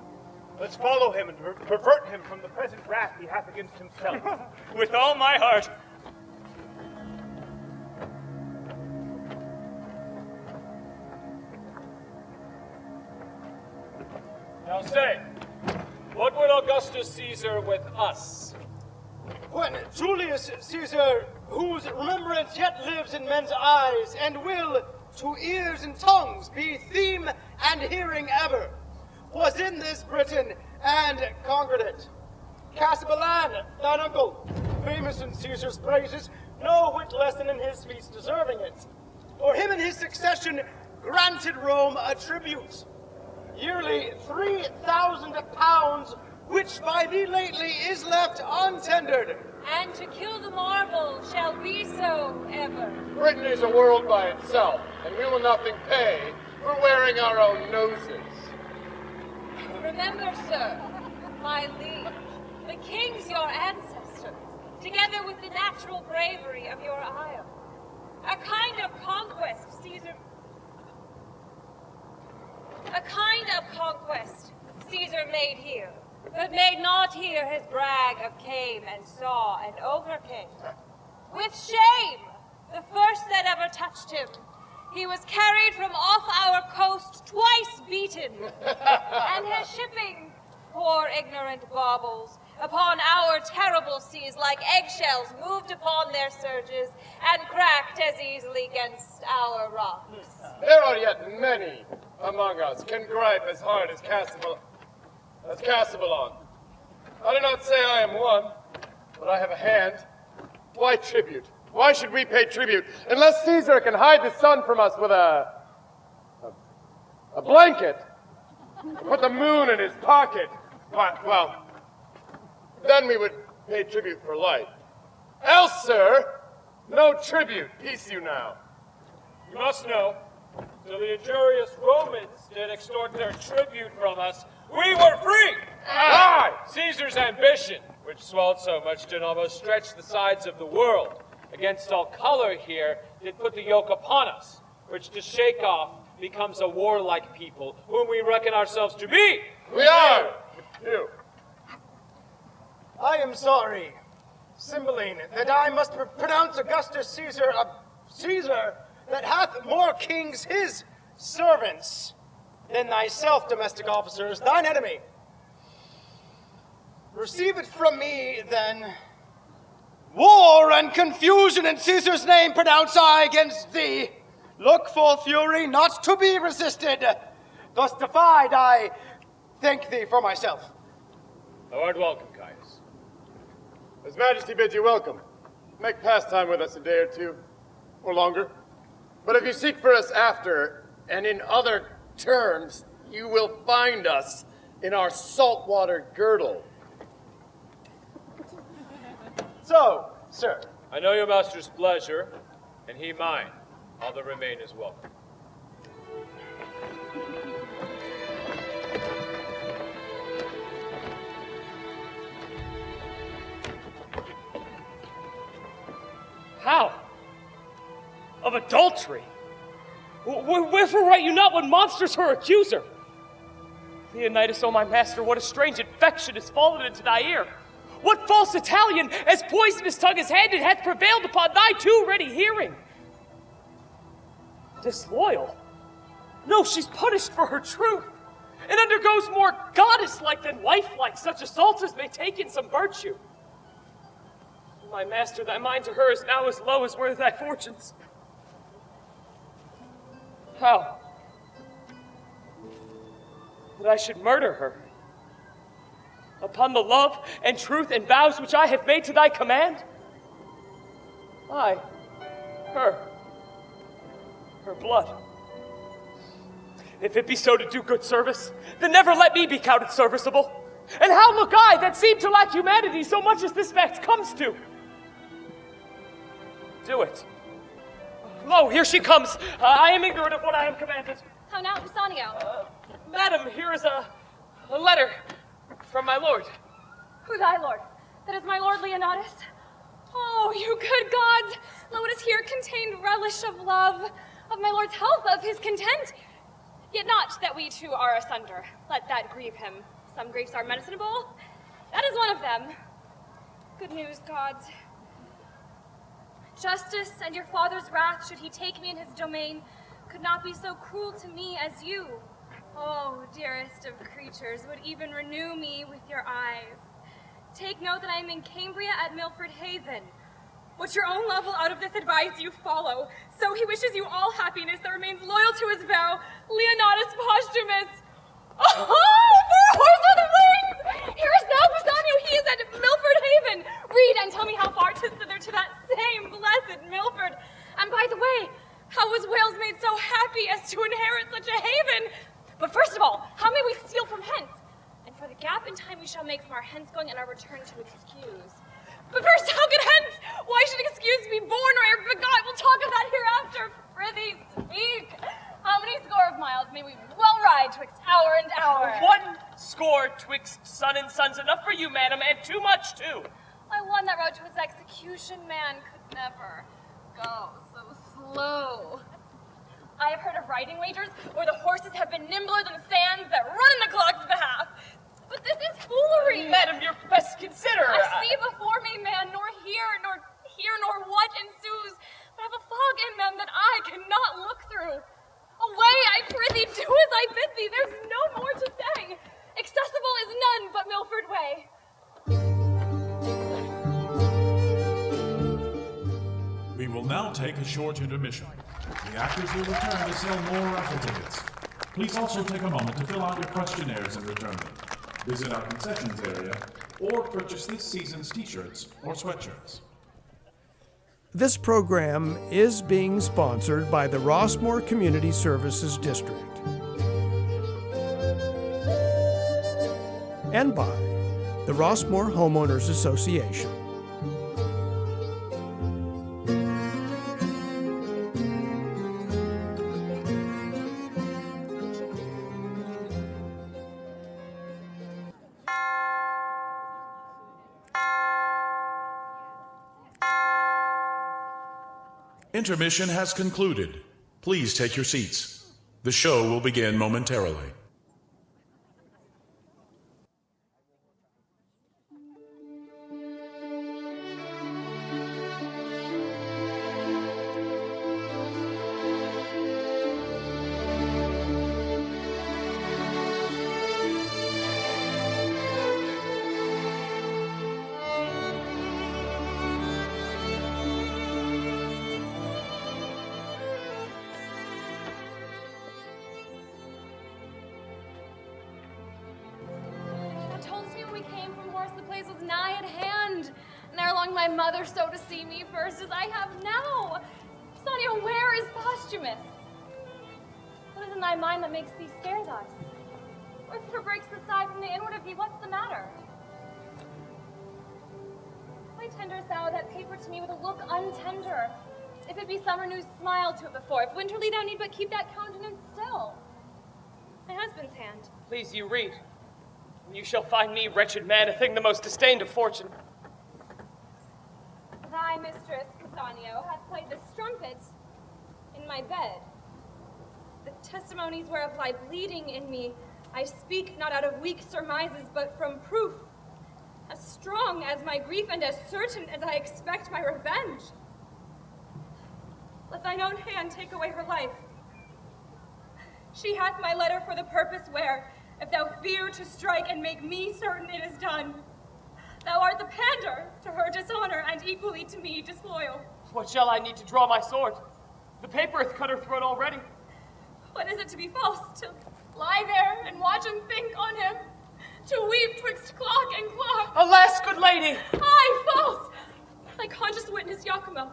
Let's follow him and pervert him from the present wrath he hath against himself. With all my heart. Now say, what would Augustus Caesar with us? When Julius Caesar, whose remembrance yet lives in men's eyes, and will to ears and tongues be theme and hearing ever, was in this Britain and conquered it. Cymbeline, thine uncle, famous in Caesar's praises, no whit less than in his feats deserving it. For him and his succession granted Rome a tribute, yearly 3,000 pounds, which by thee lately is left untendered. And to kill the marble shall be so ever. Britain is a world by itself, and we will nothing pay for wearing our own noses. Remember, sir, my liege, the kings your ancestors, together with the natural bravery of your isle, a kind of conquest Caesar made here, but made not here his brag of came and saw and overcame. With shame, the first that ever touched him, he was carried from off our coast, twice beaten, and his shipping, poor ignorant baubles, upon our terrible seas like eggshells moved upon their surges and cracked as easily against our rocks. There are yet many among us can gripe as hard as Cymbeline. I do not say I am one, but I have a hand. Why tribute? Why should we pay tribute unless Caesar can hide the sun from us with a blanket? Put the moon in his pocket. Well, then we would pay tribute for life. Else, sir, no tribute. Peace you now. You must know, till the injurious Romans did extort their tribute from us, we were free. Aye! Caesar's ambition, which swelled so much, did almost stretch the sides of the world. Against all color here, did put the yoke upon us, which to shake off becomes a warlike people, whom we reckon ourselves to be. We are! You. I am sorry, Cymbeline, that I must pronounce Augustus Caesar a Caesar that hath more kings his servants than thyself, domestic officers, thine enemy. Receive it from me, then. War and confusion in Caesar's name pronounce I against thee. Look for fury not to be resisted. Thus defied, I thank thee for myself. Thou art welcome, Caius. His Majesty bids you welcome. Make pastime with us a day or two, or longer. But if you seek for us after, and in other terms, you will find us in our saltwater girdle. So, sir. I know your master's pleasure, and he mine. All that remain is welcome. How? Of adultery? Wherefore write you not what monsters her accuser? Leonidas, O my master, what a strange infection has fallen into thy ear. What false Italian, as poisonous tongue as handed, hath prevailed upon thy too ready hearing? Disloyal? No, she's punished for her truth, and undergoes more goddess-like than wife-like such assaults as may take in some virtue. My master, thy mind to her is now as low as were thy fortunes. How? That I should murder her? Upon the love and truth and vows which I have made to thy command? I, her blood. If it be so to do good service, then never let me be counted serviceable. And how look I, that seem to lack humanity so much as this fact comes to? Do it. Lo, here she comes. I am ignorant of what I am commanded. How now, Pisanio? Madam, here is a letter from my lord. Who thy lord? That is my lord Leonidas? Oh, you good gods! Lo, it is here contained relish of love, of my lord's health, of his content. Yet not that we two are asunder. Let that grieve him. Some griefs are medicinable. That is one of them. Good news, gods. Justice and your father's wrath, should he take me in his domain, could not be so cruel to me as you. Oh, dearest of creatures, would even renew me with your eyes. Take note that I am in Cambria at Milford Haven. What your own level out of this advise you follow. So he wishes you all happiness that remains loyal to his vow, Leonidas Posthumus. Oh, for a horse with wings! Here is thou, Pisanio, he is at Milford Haven. Read and tell me how far 'tis thither to that same blessed Milford. And by the way, how was Wales made so happy as to inherit such a haven? But first of all, how may we steal from hence? And for the gap in time we shall make from our hence going and our return to excuse. But first, how could hence? Why should excuse be born or e'er begot? We'll talk of that hereafter. Prithee, speak. How many score of miles may we well ride twixt hour and hour? 1 score twixt son and sons, enough for you, madam, and too much, too. Why, one that rode to his execution, man, could never go so slow. I have heard of riding wagers where the horses have been nimbler than sands that run in the clock's behalf. But this is foolery. Madam, you best consider. I see before me, man, nor hear what ensues, but have a fog in them that I cannot look through. Away, I prithee, do as I bid thee. There's no more to say. Accessible is none but Milford way. We will now take a short intermission. The actors will return to sell more raffle tickets. Please also take a moment to fill out your questionnaires and return them. Visit our concessions area or purchase this season's t-shirts or sweatshirts. This program is being sponsored by the Rossmore Community Services District and by the Rossmore Homeowners Association. Intermission has concluded. Please take your seats. The show will begin momentarily. My mother so to see me first as I have now. Sonio, where is Posthumus? What is in thy mind that makes thee stare thus? Or if it breaks the side from the inward of thee, what's the matter? Why tenderest thou that paper to me with a look untender? If it be summer news, smile to it before. If winterly, thou need but keep that countenance still. My husband's hand. Please you read, and you shall find me, wretched man, a thing the most disdained of fortune. Thy mistress, Casanio, hath played the strumpet in my bed. The testimonies whereof lie bleeding in me, I speak not out of weak surmises, but from proof, as strong as my grief and as certain as I expect my revenge. Let thine own hand take away her life. She hath my letter for the purpose where, if thou fear to strike and make me certain it is done, thou art the pander to her dishonor, and equally to me disloyal. What shall I need to draw my sword? The paper hath cut her throat already. What is it to be false? To lie there and watch and think on him? To weep twixt clock and clock? Alas, good lady! Aye, false! Thy conscious witness, Iachimo.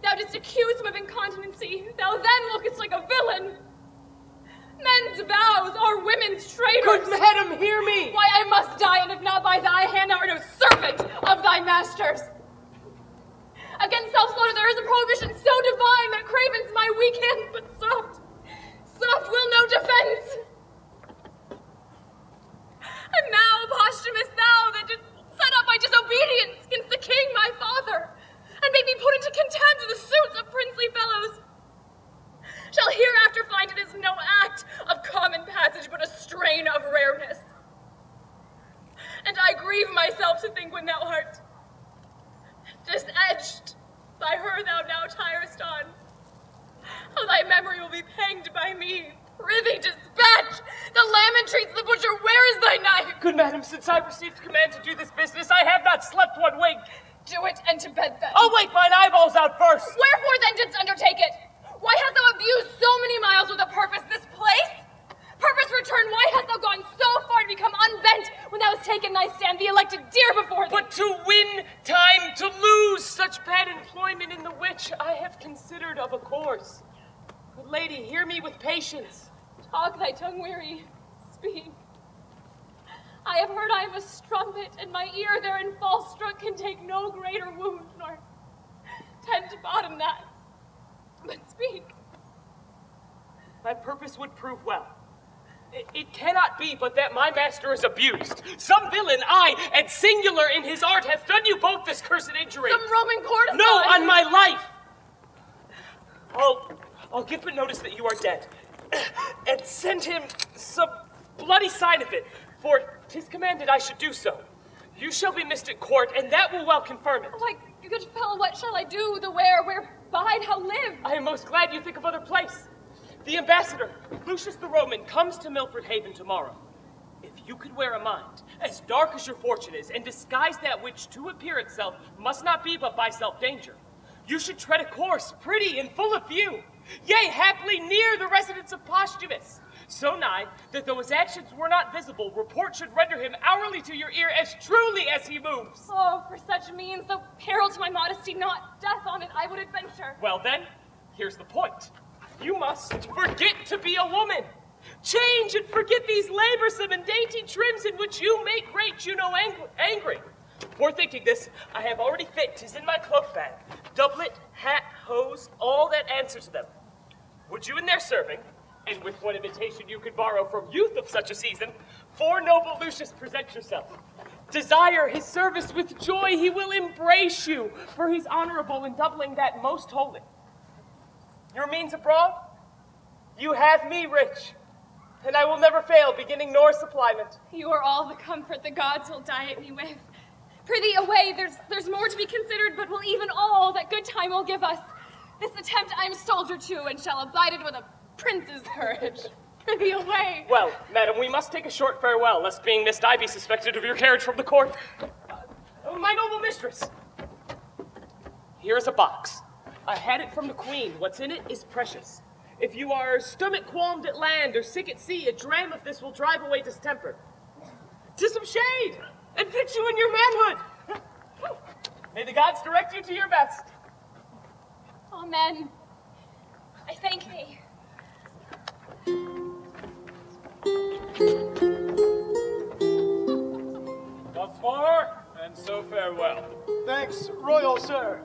Thou didst accuse him of incontinency. Thou then lookest like a villain. Men's vows are women's traitors. Good madam, hear me! Why, I must die, and if not by thy hand, thou art no servant of thy masters. Against self-slaughter there is a prohibition so divine that cravens my weak hand, but soft will no defense. And now, Posthumus, thou that didst set up my disobedience against the king my father, and make me put into contempt the suits of princely fellows, shall hereafter find it is no act of common passage, but a strain of rareness. And I grieve myself to think when thou art disedged by her thou now tirest on, how thy memory will be panged by me. Prithee, dispatch! The lamb entreats the butcher, where is thy knife? Good madam, since I received command to do this business, I have not slept one wink. Do it, and to bed then. I'll wake mine eyeballs out first. Wherefore then didst undertake it? Why hast thou abused so many miles with a purpose this place? Purpose return, why hast thou gone so far to become unbent when thou hast taken thy stand, the elected dear before thee? But to win time, to lose such bad employment in the which I have considered of a course. Good lady, hear me with patience. Talk, thy tongue weary. Speak. I have heard I am a strumpet, and my ear therein false struck can take no greater wound, nor tend to bottom that. But speak. My purpose would prove well. It cannot be but that my master is abused. Some villain, aye, and singular in his art, hath done you both this cursed injury. Some Roman courtesan. No, on my life. I'll give but notice that you are dead, and send him some bloody sign of it, for 'tis commanded I should do so. You shall be missed at court, and that will well confirm it. Why, good fellow, what shall I do? The where bide, how live? I am most glad you think of other place. The ambassador, Lucius the Roman, comes to Milford Haven tomorrow. If you could wear a mind, as dark as your fortune is, and disguise that which to appear itself must not be but by self-danger, you should tread a course pretty and full of view, yea, haply near the residence of Posthumus, so nigh that though his actions were not visible, report should render him hourly to your ear as truly as he moves. Oh, for such means, though peril to my modesty, not death on it, I would adventure. Well then, here's the point. You must forget to be a woman. Change and forget these laborsome and dainty trims in which you make great Juno angry. For thinking this, I have already fit, 'tis in my cloak bag, doublet, hat, hose, all that answer to them. Would you in their serving, and with what invitation you could borrow from youth of such a season, for noble Lucius present yourself. Desire his service with joy, he will embrace you, for he's honorable in doubling that most holy. Your means abroad? You have me rich, and I will never fail beginning nor supplement. You are all the comfort the gods will diet me with. Prithee, away, there's more to be considered, but will even all that good time will give us. This attempt I am soldier to, and shall abide it with a prince's courage. Prithee, away. Well, madam, we must take a short farewell, lest being missed I be suspected of your carriage from the court. My noble mistress, here is a box. I had it from the queen. What's in it is precious. If you are stomach-qualmed at land or sick at sea, a dram of this will drive away distemper. 'Tis some shade, and fit you in your manhood. May the gods direct you to your best. Amen. I thank thee. Thus far, and so farewell. Thanks, royal sir.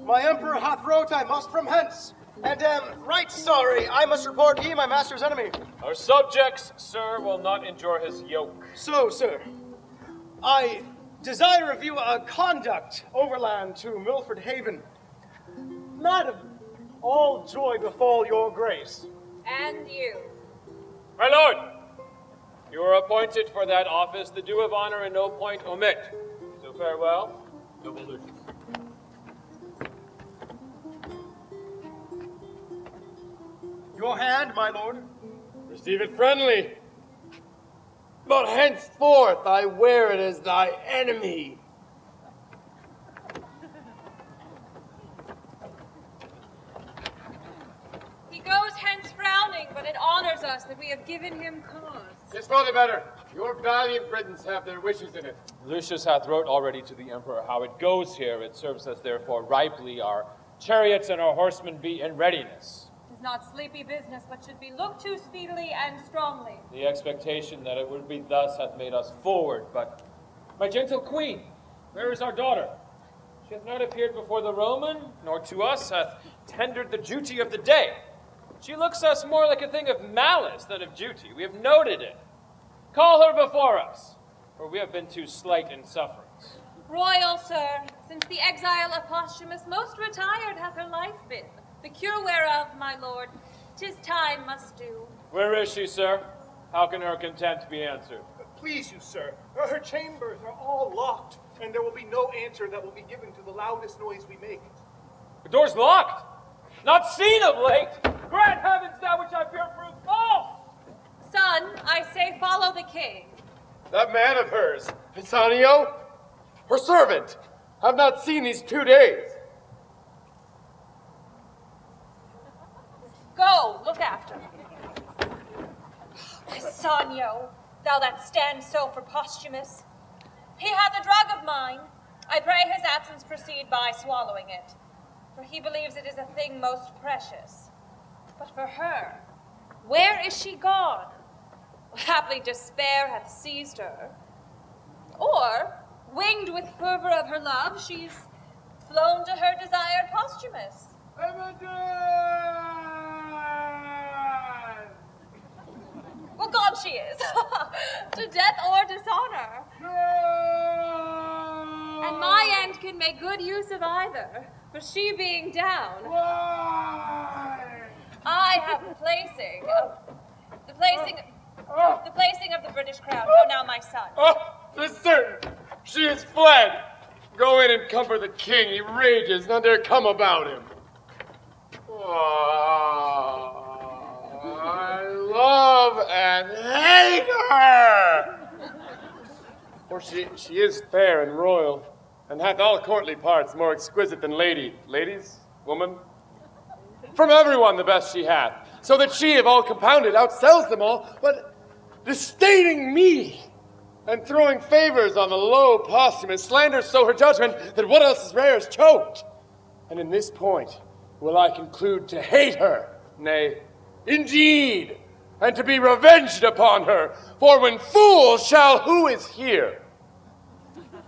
My emperor hath wrote I must from hence, and am right sorry I must report ye my master's enemy. Our subjects, sir, will not endure his yoke. So, sir, I desire of you a conduct overland to Milford Haven. Madam, all joy befall your grace. And you. My lord, you are appointed for that office, the due of honor in no point omit. So farewell, noble Lucius. Your hand, my lord. Receive it friendly. But henceforth I wear it as thy enemy. He goes hence frowning, but it honors us that we have given him cause. Yes, for the better. Your valiant Britons have their wishes in it. Lucius hath wrote already to the emperor how it goes here. It serves us therefore ripely. Our chariots and our horsemen be in readiness. It is not sleepy business, but should be looked to speedily and strongly. The expectation that it would be thus hath made us forward. But, my gentle queen, where is our daughter? She hath not appeared before the Roman, nor to us hath tendered the duty of the day. She looks us more like a thing of malice than of duty. We have noted it. Call her before us, for we have been too slight in sufferance. Royal sir, since the exile of Posthumus, most retired hath her life been. The cure whereof, my lord, 'tis time must do. Where is she, sir? How can her content be answered? Please you, sir, her chambers are all locked, and there will be no answer that will be given to the loudest noise we make. The door's locked. Not seen of late. Grant heavens that which I fear prove false. Son, I say follow the king. That man of hers, Pisanio, her servant, I've not seen these 2 days. Go, look after. Pisanio, thou that stands so for Posthumus. He hath a drug of mine. I pray his absence proceed by swallowing it, for he believes it is a thing most precious. But for her, where is she gone? Haply despair hath seized her. Or, winged with fervor of her love, she's flown to her desired Posthumus. Well, God she is, to death or dishonor. And my end can make good use of either, for she being down, I have the placing of the British crown. Go now, my son. Oh, 'tis certain. She is fled. Go in and comfort the king. He rages, none dare come about him. I love and hate her. For she is fair and royal, and hath all courtly parts more exquisite than ladies, woman. From everyone the best she hath, so that she, of all compounded, outsells them all, but disdaining me, and throwing favors on the low Posthumus, slanders so her judgment that what else is rare is choked. And in this point will I conclude to hate her, nay, indeed, and to be revenged upon her, for when fool shall who is here.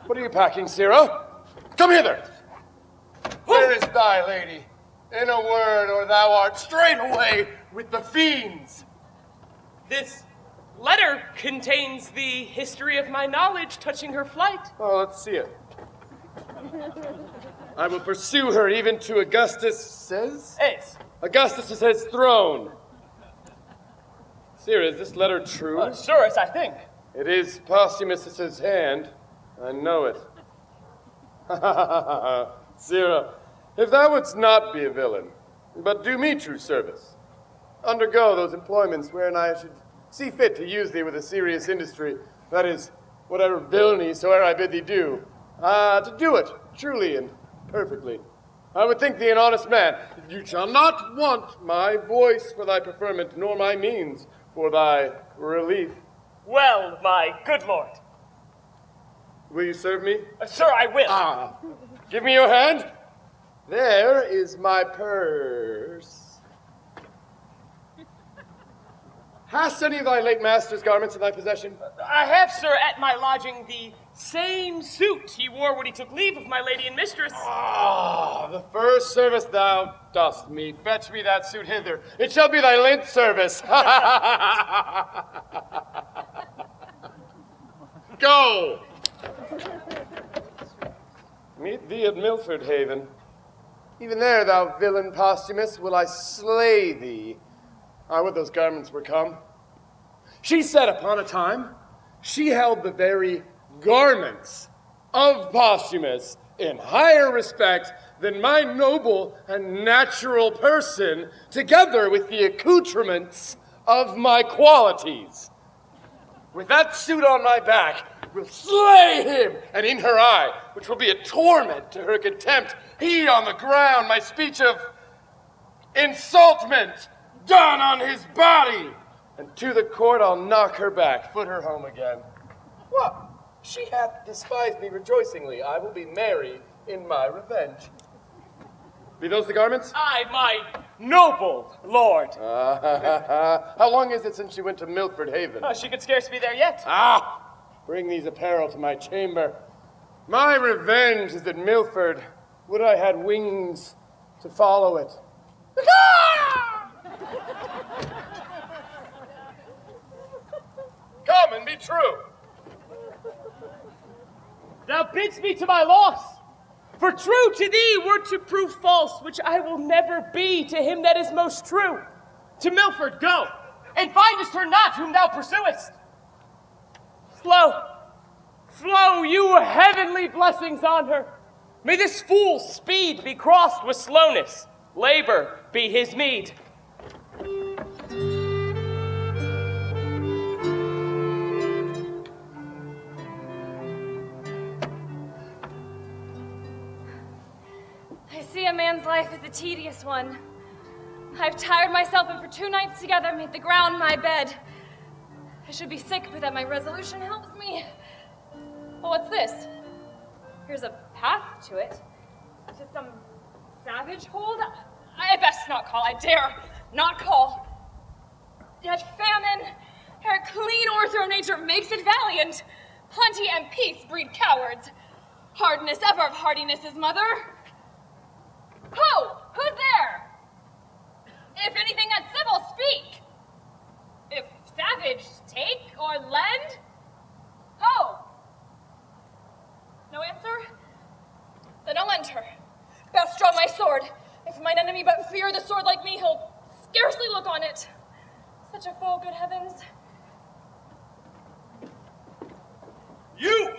What are you packing, Sirrah? Come hither. Where is thy lady? In a word, or thou art straightway with the fiends. This letter contains the history of my knowledge touching her flight. Oh, let's see it. I will pursue her even to Augustus says? Ace. Augustus is his throne. Sir, is this letter true? Sir, as I think. It is Posthumus's hand. I know it. Sirrah, if thou wouldst not be a villain, but do me true service, undergo those employments wherein I should see fit to use thee with a serious industry, that is, whatever villainy soe'er I bid thee do, to do it truly and perfectly. I would think thee an honest man. You shall not want my voice for thy preferment, nor my means for thy relief. Well, my good lord. Will you serve me? Sir, I will. Give me your hand. There is my purse. Hast any of thy late master's garments in thy possession? I have, sir, at my lodging the same suit he wore when he took leave of my lady and mistress. The first service thou dost me. Fetch me that suit hither. It shall be thy lent service. Go! Meet thee at Milford Haven. Even there, thou villain Posthumus, will I slay thee. I would those garments were come. She said upon a time, she held the very garments of Posthumus in higher respect than my noble and natural person, together with the accoutrements of my qualities. With that suit on my back, will slay him, and in her eye, which will be a torment to her contempt, he on the ground, my speech of insultment done on his body, and to the court I'll knock her back, foot her home again. What? She hath despised me rejoicingly. I will be merry in my revenge. Be those the garments? Aye, my noble lord. How long is it since she went to Milford Haven? She could scarce be there yet. Bring these apparel to my chamber. My revenge is at Milford. Would I had wings to follow it. Come and be true. Thou bidst me to my loss. For true to thee were to prove false, which I will never be to him that is most true. To Milford go, and findest her not whom thou pursuest. Flow, you heavenly blessings on her. May this fool's speed be crossed with slowness. Labor be his meed. I see a man's life as a tedious one. I've tired myself and for 2 nights together made the ground my bed. I should be sick, but that my resolution helps me. Well, what's this? Here's a path to it. To some savage hold? I best not call. I dare not call. Yet famine, ere clean o'erthrown nature makes it valiant. Plenty and peace breed cowards. Hardness ever of hardiness is mother. Ho! Who's there? If anything that's civil, speak. If savage, take or lend? Ho! No answer? Then I'll enter. Best draw my sword. If mine enemy but fear the sword like me, he'll scarcely look on it. Such a foe, good heavens. You,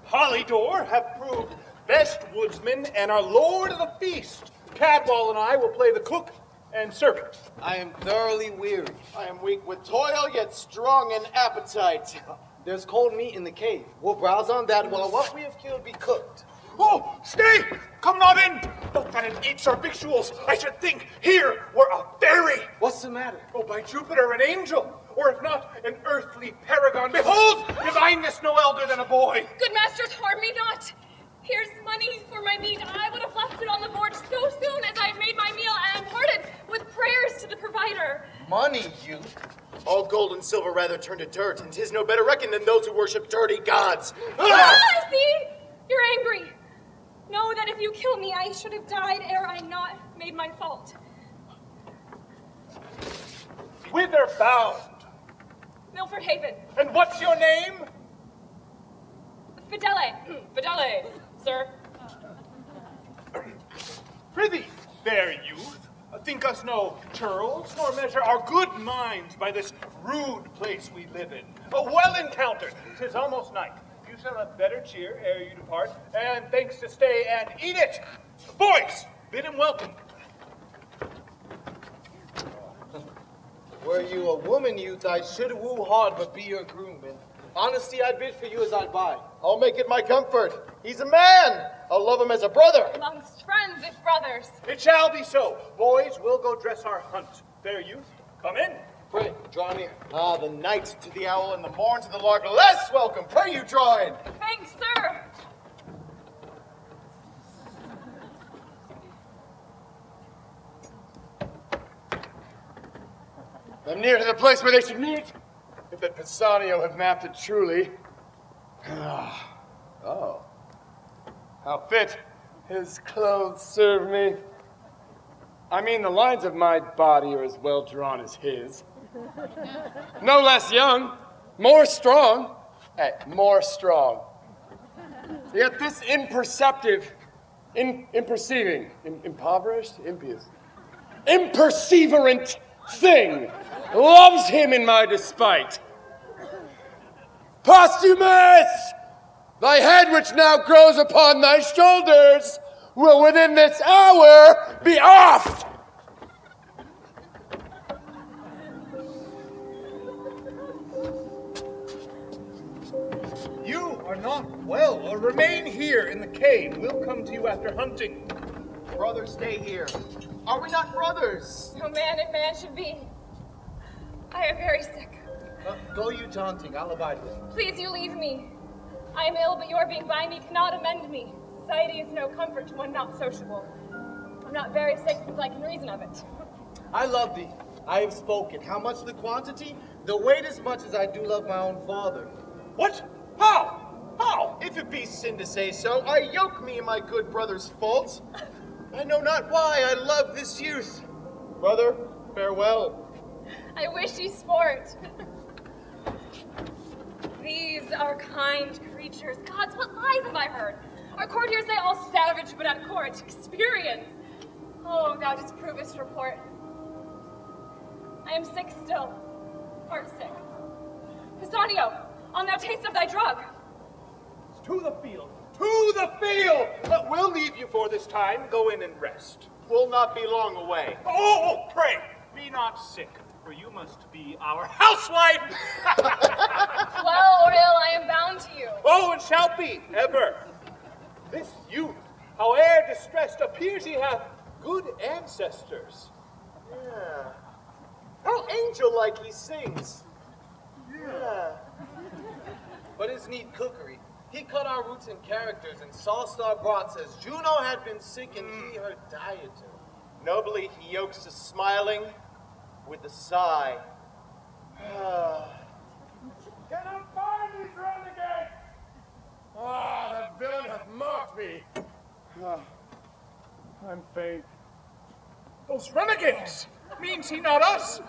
Polydor, have proved best woodsman and are lord of the feast. Cadwal and I will play the cook and servant. I am thoroughly weary. I am weak with toil, yet strong in appetite. There's cold meat in the cave. We'll browse on that while what we have killed be cooked. Oh, stay! Come not in! Not that it eats our victuals. I should think here were a fairy. What's the matter? Oh, by Jupiter, an angel. Or if not, an earthly paragon. Behold, divineness no elder than a boy. Good masters, harm me not. Here's money for my meat. I would have left it on the board so soon as I made my meal and parted with prayers to the provider. Money, youth. All gold and silver rather turn to dirt, and 'tis no better reckoned than those who worship dirty gods. See? You're angry. Know that if you kill me, I should have died ere I not made my fault. Whither bound? Milford Haven. And what's your name? Fidele. Fidele, sir. Prithee, fair youth, think us no churls, nor measure our good minds by this rude place we live in. Well encountered, 'tis almost night. You shall have better cheer ere you depart, and thanks to stay and eat it. Boys, bid him welcome. Were you a woman, youth, I should woo hard but be your groom, and honesty I'd bid for you as I'd buy. I'll make it my comfort. He's a man. I'll love him as a brother. Amongst friends, if brothers. It shall be so. Boys, we'll go dress our hunt. Fair youth, come in. Pray, draw near. Ah, the night to the owl and the morn to the lark. Less welcome. Pray you draw in. Thanks, sir. I'm near to the place where they should meet. If that Pisanio have mapped it truly. Oh. How fit his clothes serve me. I mean, the lines of my body are as well drawn as his. No less young, more strong. Hey, more strong. Yet this imperceptive, imperceiving, impoverished, impious, imperseverant thing loves him in my despite. Posthumus! Thy head which now grows upon thy shoulders will within this hour be off! You are not well, or remain here in the cave. We'll come to you after hunting. Brothers, stay here. Are we not brothers? No man and man should be. I am very sick. Go you to hunting. I'll abide with you. Please, you leave me. I am ill, but your being by me cannot amend me. Society is no comfort to one not sociable. I'm not very sick since I can reason of it. I love thee. I have spoken. How much the quantity? The weight as much as I do love my own father. What? How? How? If it be sin to say so, I yoke me in my good brother's fault. I know not why I love this youth. Brother, farewell. I wish ye sport. These are kind creatures. Gods, what lies have I heard? Our courtiers say all savage but at court. Experience. Oh, thou disprovest report. I am sick still. Heart sick. Pisanio, on thou taste of thy drug. To the field. To the field! But we'll leave you for this time. Go in and rest. We'll not be long away. Oh, pray, be not sick, for you must be our housewife. Well or ill, I am bound to you. Oh, and shall be, ever. This youth, howe'er distressed, appears he hath good ancestors. Yeah. How angel-like he sings. Yeah. But his neat cookery. He cut our roots and characters and sauced our broths as Juno had been sick and he her dieter. Nobly he yokes the smiling with the sigh. Cannot find these renegades! Ah, that villain hath mocked me. I'm faint. Those renegades! Means he not us?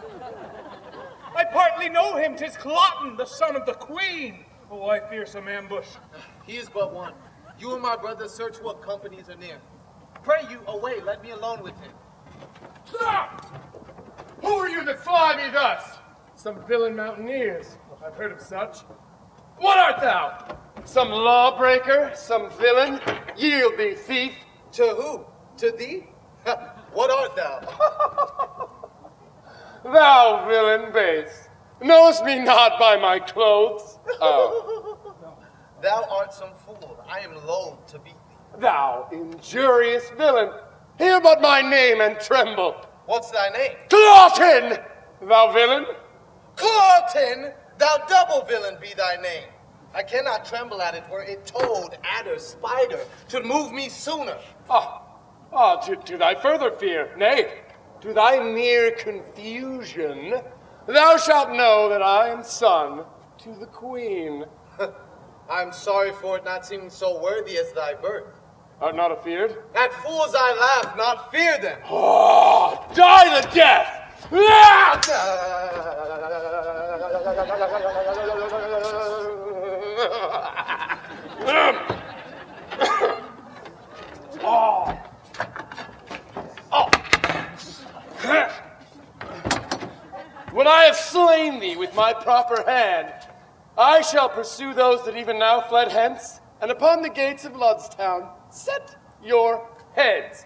I partly know him. 'Tis Cloten, the son of the queen. Oh, I fear some ambush. He is but one. You and my brother search what companies are near. Pray you, away, let me alone with him. Stop! Who are you that fly me thus? Some villain mountaineers. I've heard of such. What art thou? Some lawbreaker? Some villain? Yield thee, thief! To who? To thee? What art thou? Thou villain base, knowest me not by my clothes? Oh. Thou art some fool. I am loath to beat thee. Thou injurious villain, hear but my name and tremble. What's thy name? Cloten, thou villain. Cloten, thou double villain be thy name. I cannot tremble at it were it toad, adder, spider, should move me sooner. To thy further fear, nay, to thy mere confusion, thou shalt know that I am son to the queen. I'm sorry for it not seeming so worthy as thy birth. Art not afeared? At fools I laugh, not fear them. Oh, die the death! when I have slain thee with my proper hand, I shall pursue those that even now fled hence, and upon the gates of Ludstown set your heads.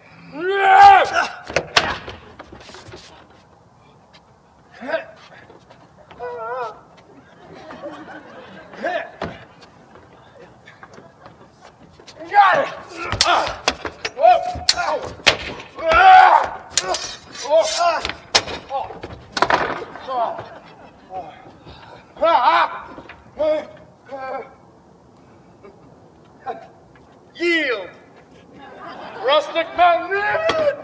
Yield! Rustic mountain!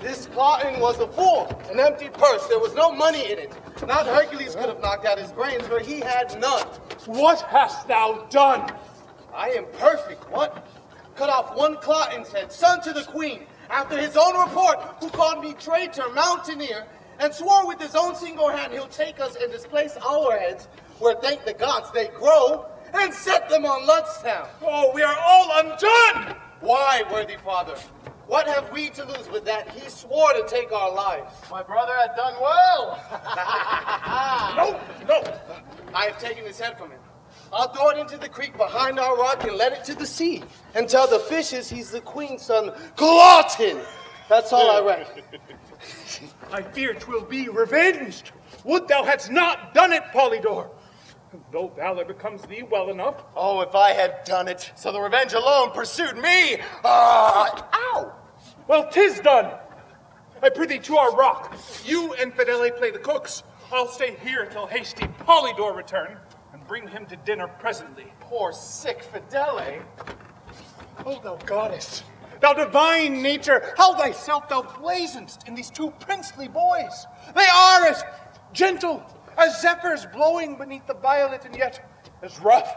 This cotton was a fool, an empty purse. There was no money in it. Not Hercules could have knocked out his brains, for he had none. What hast thou done? I am perfect, what? Cut off one Cloten's head, son to the queen, after his own report, who called me traitor, mountaineer, and swore with his own single hand he'll take us and displace our heads, where thank the gods they grow, and set them on Ludstown. Oh, we are all undone! Why, worthy father? What have we to lose with that? He swore to take our lives. My brother had done well. No! I have taken his head from him. I'll throw it into the creek behind our rock and let it to the sea, and tell the fishes he's the queen's son, Cloten. That's all I reckon. I fear 'twill be revenged. Would thou hadst not done it, Polydor. Though valor becomes thee well enough. Oh, if I had done it, so the revenge alone pursued me. Ow! Well, 'tis done. I prithee to our rock. You and Fidele play the cooks. I'll stay here till hasty Polydor return, and bring him to dinner presently. Poor sick Fidele. O thou goddess, thou divine nature, how thyself thou blazonest in these two princely boys. They are as gentle as zephyrs blowing beneath the violet, and yet as rough,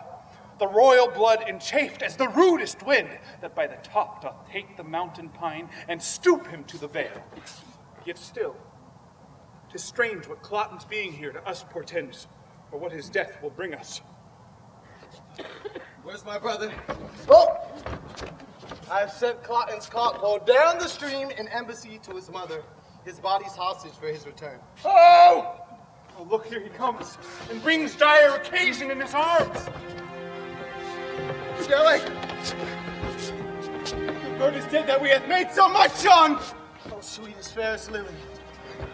the royal blood enchafed as the rudest wind, that by the top doth take the mountain pine and stoop him to the vale. Yet still, 'tis strange what Cloten's being here to us portends, or what his death will bring us. Where's my brother? Oh! I've sent Cloten's cartload down the stream in embassy to his mother. His body's hostage for his return. Oh! Oh, look, here he comes, and brings dire occasion in his arms. Fidele! The bird is dead that we have made so much on! Oh, sweetest, fairest lily.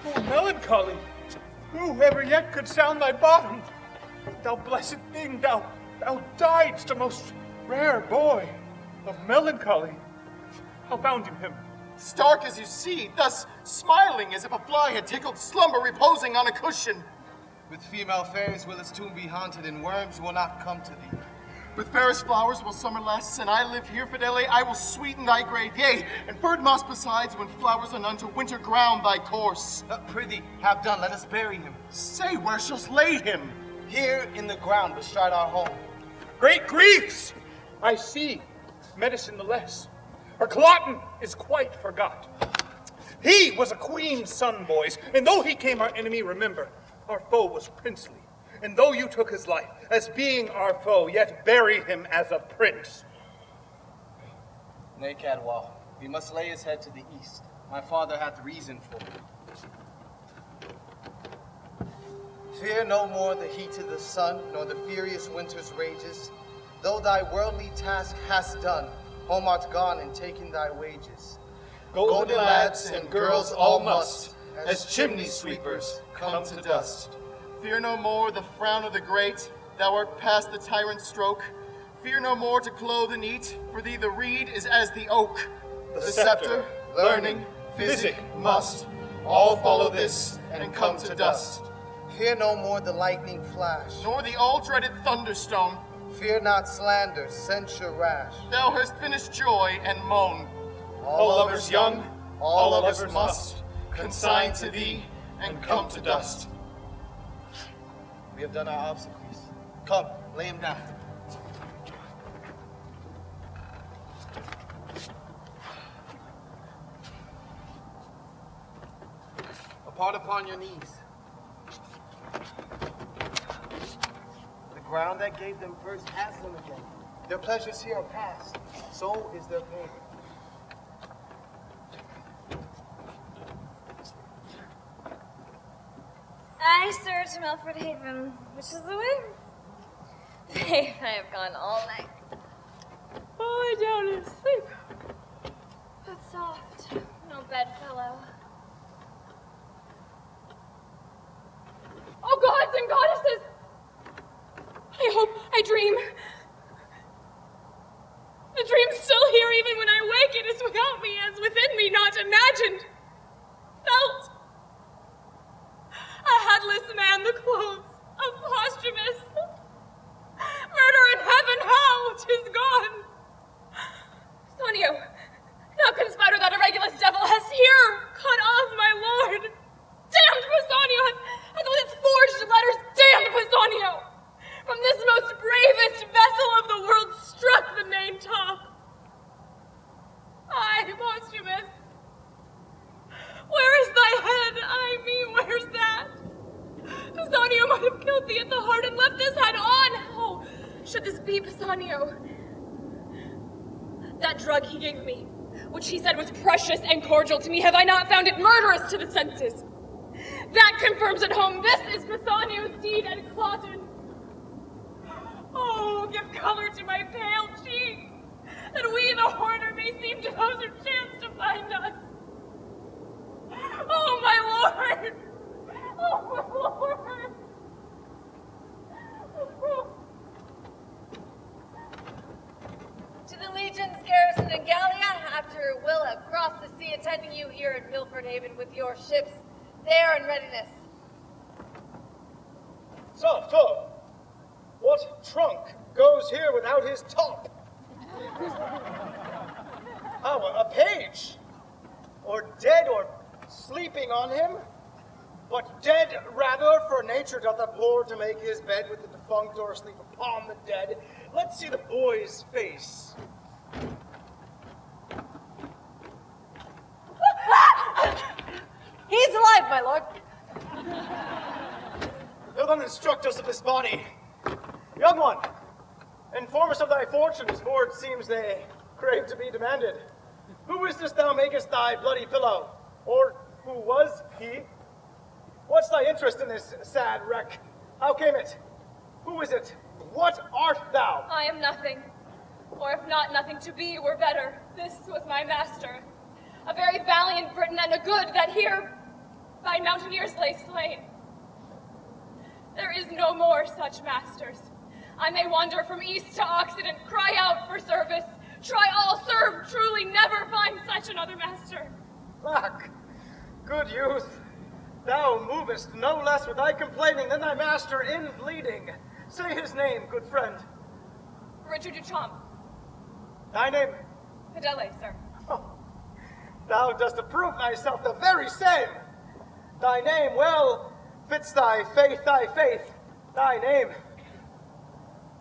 Oh, melancholy! Who ever yet could sound thy bottom? Thou blessed thing, thou diedst a most rare boy of melancholy. How found you him? Stark as you see, thus smiling as if a fly had tickled slumber reposing on a cushion. With female fairies will his tomb be haunted, and worms will not come to thee. With fairest flowers will summer lasts, and I live here, Fidele, I will sweeten thy grave, yea, and furred moss besides, when flowers are none to winter ground thy course. Prithee, have done, let us bury him. Say, where shall's lay him? Here in the ground beside our home. Great griefs! I see, medicine the less. For Cloten is quite forgot. He was a queen's son, boys, and though he came our enemy, remember, our foe was princely. And though you took his life, as being our foe, yet bury him as a prince. Nay, Cadwal, we must lay his head to the east. My father hath reason for it. Fear no more the heat of the sun, nor the furious winter's rages. Though thy worldly task hast done, home art gone and taken thy wages. Golden lads and girls all must, as chimney sweepers, come to dust. Fear no more the frown of the great, thou art past the tyrant's stroke. Fear no more to clothe and eat, for thee the reed is as the oak. The scepter, learning, physic must, all follow this and come to dust. Fear no more the lightning flash, Nor the all-dreaded thunderstone. fear not slander, censure rash. Thou hast finished joy and moan. All lovers young, all lovers must, consign to thee and come to dust. We have done our obsequies. Come, lay him down. Apart upon your knees. The ground that gave them first has them again. Their pleasures here are past, so is their pain. Aye, sir, to Milford Haven. Which is the way? Faith, I have gone all night. Oh, down and sleep. But soft, no bedfellow. Oh, gods and goddesses! I hope I dream. The dream's still here even when I wake. It is without me, as within me, not imagined. Felt. A headless man, the clothes of Posthumus. Murder in heaven, how? 'Tis gone. Sonio, thou conspirator, that a Regulus devil has here cut off my lord. Damned Bassanio hath with its forged letters, damned Bassanio, from this most bravest vessel of the world struck the main top. Aye, Posthumus, where is thy head? I mean, where's that? Bassanio might have killed thee at the heart and left this head on. How should this be, Bassanio? That drug he gave me, which he said was precious and cordial to me, have I not found it murderous to the senses? That confirms at home this is Bassanio's deed and clotted. Oh, give color to my pale cheek, that we, the hoarder, may seem to those who chance to find us. Oh, my lord! Oh, my lord! To the legions garrisoned in Gallia, after will across the sea, attending you here at Milford Haven with your ships there in readiness. Soft, what trunk goes here without his top? How, a page? Or dead, or sleeping on him? But dead rather, for nature doth abhor to make his bed with the defunct or sleep upon the dead. Let's see the boy's face. He's alive, my lord. Thou then instruct us of this body. Young one, inform us of thy fortunes, for it seems they crave to be demanded. Who is this thou makest thy bloody pillow? Or who was he? What's thy interest in this sad wreck? How came it? Who is it? What art thou? I am nothing. Or if not nothing, to be were better. This was my master. A very valiant Briton and a good that here by mountaineers lay slain. There is no more such masters. I may wander from east to occident, cry out for service, try all, serve truly, never find such another master. Lack, good youth, thou movest no less with thy complaining than thy master in bleeding. Say his name, good friend. Richard Duchamp. Thy name? Fidele, sir. Oh, thou dost approve thyself the very same. Thy name well fits thy faith, thy name.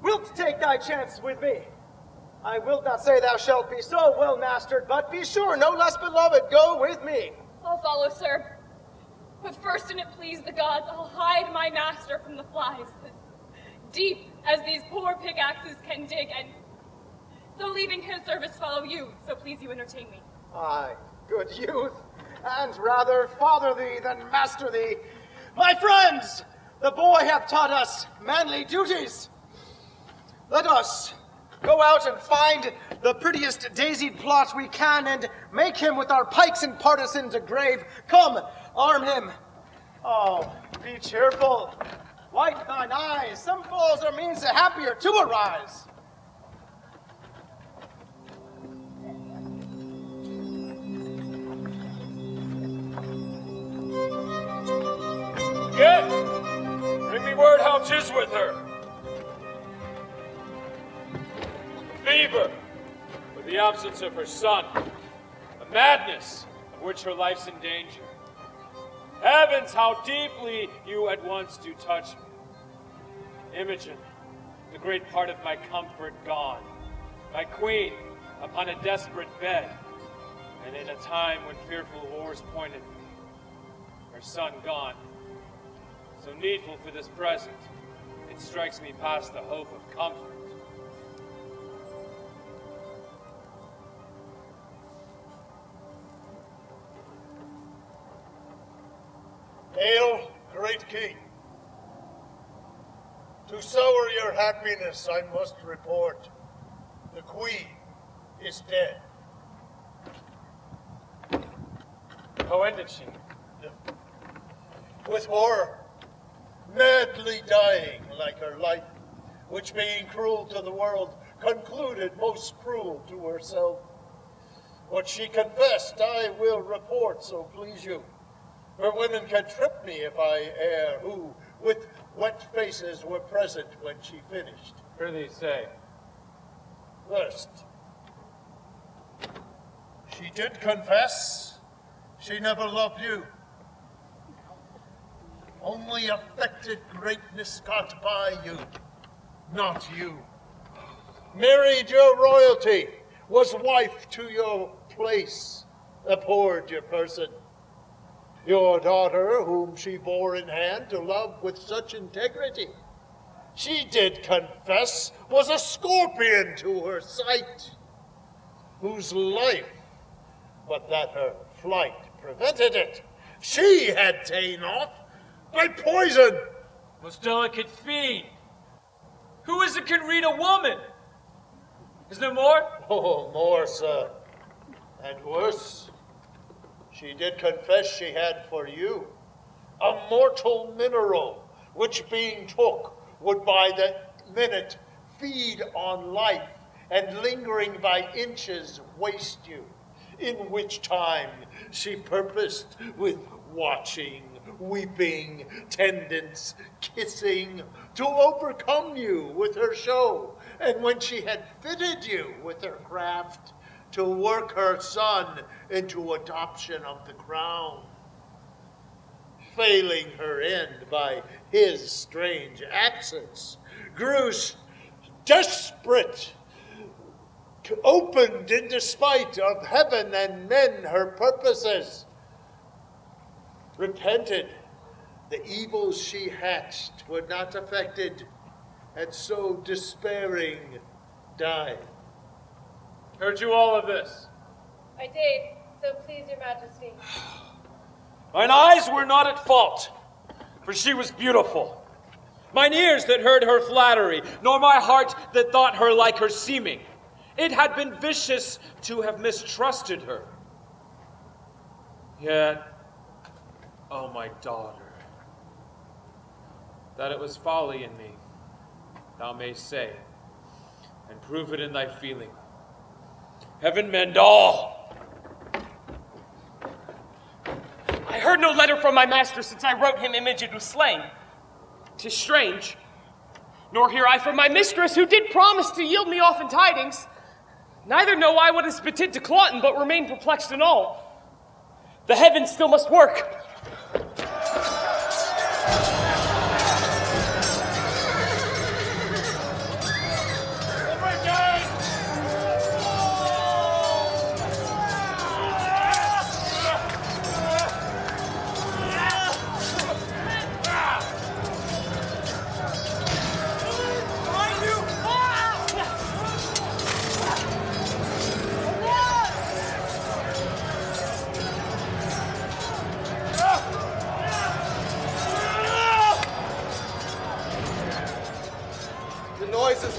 Wilt take thy chance with me? I will not say thou shalt be so well mastered, but be sure, no less beloved, go with me. I'll follow, sir. But first, an it please the gods, I'll hide my master from the flies, as deep as these poor pickaxes can dig, and so leaving his service follow you, so please you entertain me. Aye, good youth, and rather father thee than master thee. My friends, the boy hath taught us manly duties. Let us go out and find the prettiest daisied plot we can and make him with our pikes and partisans a grave. Come, arm him. Oh, be cheerful. Wipe thine eyes. Some falls are means the happier to arise. Good. Bring me word how 'tis with her. Fever, with the absence of her son. A madness, of which her life's in danger. Heavens, how deeply you at once do touch me. Imogen, the great part of my comfort gone. My queen, upon a desperate bed, and in a time when fearful wars pointed me. Her son gone. So needful for this present, it strikes me past the hope of comfort. Hail, great king. To sour your happiness, I must report, the queen is dead. How ended she? With horror, madly dying like her life, which being cruel to the world, concluded most cruel to herself. What she confessed I will report, so please you. For women can trip me if I err, who with wet faces were present when she finished. Prithee say. First, she did confess she never loved you. Only affected greatness got by you, not you. Married your royalty, was wife to your place, abhorred your person. Your daughter, whom she bore in hand to love with such integrity, she did confess was a scorpion to her sight, whose life, but that her flight prevented it, she had ta'en off by poison. Most delicate fiend. Who is it can read a woman? Is there more? Oh, more, sir, and worse. She did confess she had for you a mortal mineral, which being took would by the minute feed on life, and lingering by inches waste you, in which time she purposed with watching, weeping, tendance, kissing, to overcome you with her show, and when she had fitted you with her craft, to work her son into adoption of the crown. Failing her end by his strange absence, grew desperate, opened in despite of heaven and men her purposes, repented the evils she hatched were not affected, and so despairing died. Heard you all of this? I did, so please your majesty. Mine eyes were not at fault, for she was beautiful. Mine ears that heard her flattery, nor my heart that thought her like her seeming. It had been vicious to have mistrusted her. Yet, oh my daughter, that it was folly in me, thou mayst say, and prove it in thy feeling. Heaven mend all! I heard no letter from my master since I wrote him Imogen was slain. 'Tis strange. Nor hear I from my mistress, who did promise to yield me often tidings. Neither know I what is betid to Claughton, but remain perplexed in all. The heavens still must work.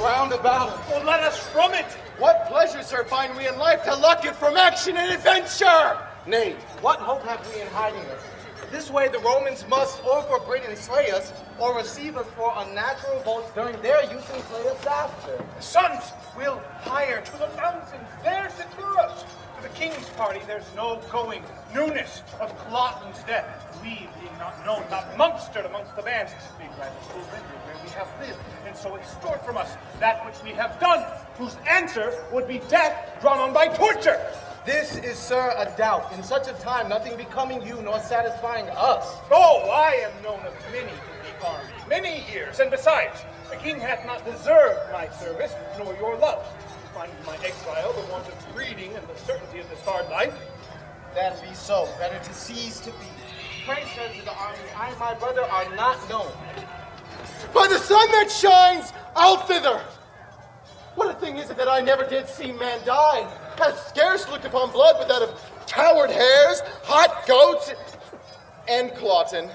Round about. Oh, let us from it. What pleasure, sir, find we in life to luck it from action and adventure? Nay, what hope have we in hiding us? This way the Romans must or forbid and slay us, or receive us for unnatural votes during their use and slay us after. Sons will hire to the mountains, there secure us. To the king's party there's no going. Newness of Claughton's death, we being not known, not monstered amongst the bands, being rather still rendered where we have lived, and so extort from us that which we have done, whose answer would be death drawn on by torture. This is, sir, a doubt. In such a time, nothing becoming you nor satisfying us. Oh, I am known of many in the army, many years, and besides, the king hath not deserved my service, nor your love. Finding my exile the want of breeding and the certainty of this hard life. That be so. Better to cease to be. Pray, sir, to the army, I and my brother are not known. By the sun that shines out thither. What a thing is it that I never did see man die. Have scarce looked upon blood but that of coward hares, hot goats, and cloten.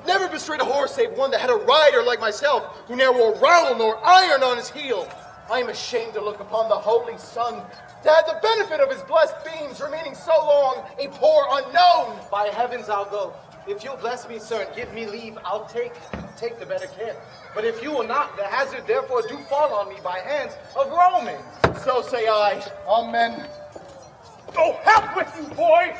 Never bestrayed a horse save one that had a rider like myself, who ne'er wore rowel nor iron on his heel. I am ashamed to look upon the holy sun, to have the benefit of his blessed beams, remaining so long a poor unknown. By heavens, I'll go. If you'll bless me, sir, and give me leave, I'll take the better care. But if you will not, the hazard therefore do fall on me by hands of Romans. So say I. Amen. Oh, help with you, boys!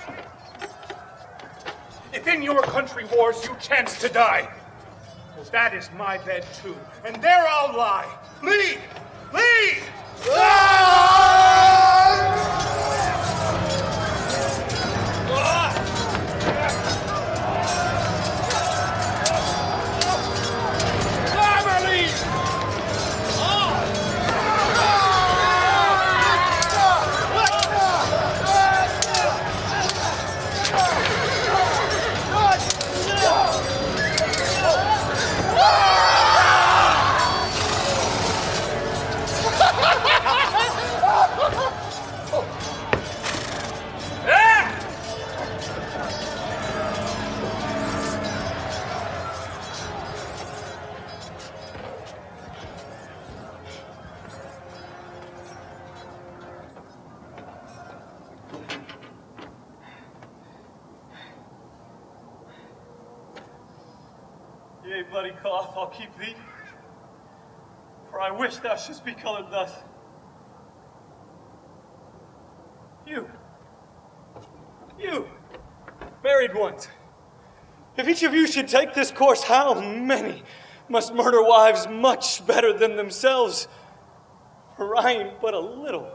If in your country wars you chance to die, well, that is my bed too, and there I'll lie. Lead! Lead! Yea, bloody cloth, I'll keep thee, for I wish thou shouldst be colored thus. You, married ones, if each of you should take this course, how many must murder wives much better than themselves? For I am but a little.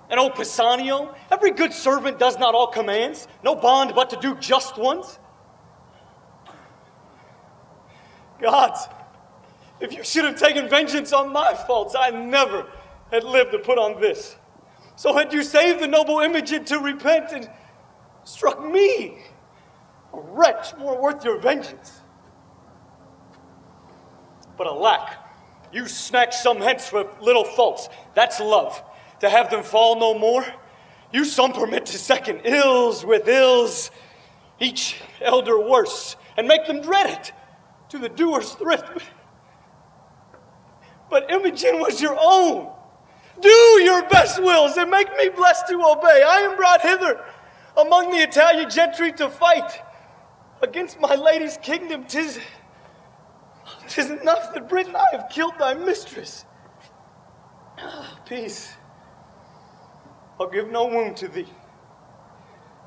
And O Pisanio, every good servant does not all commands, no bond but to do just ones. Gods, if you should have taken vengeance on my faults, I never had lived to put on this. So had you saved the noble Imogen to repent and struck me, a wretch more worth your vengeance. But alack, you snatch some hence with little faults. That's love, to have them fall no more. You some permit to second ills with ills, each elder worse, and make them dread it, to the doer's thrift. But Imogen was your own. Do your best wills and make me blessed to obey. I am brought hither among the Italian gentry to fight against my lady's kingdom. 'Tis enough that Britain I have killed thy mistress. Peace. I'll give no wound to thee.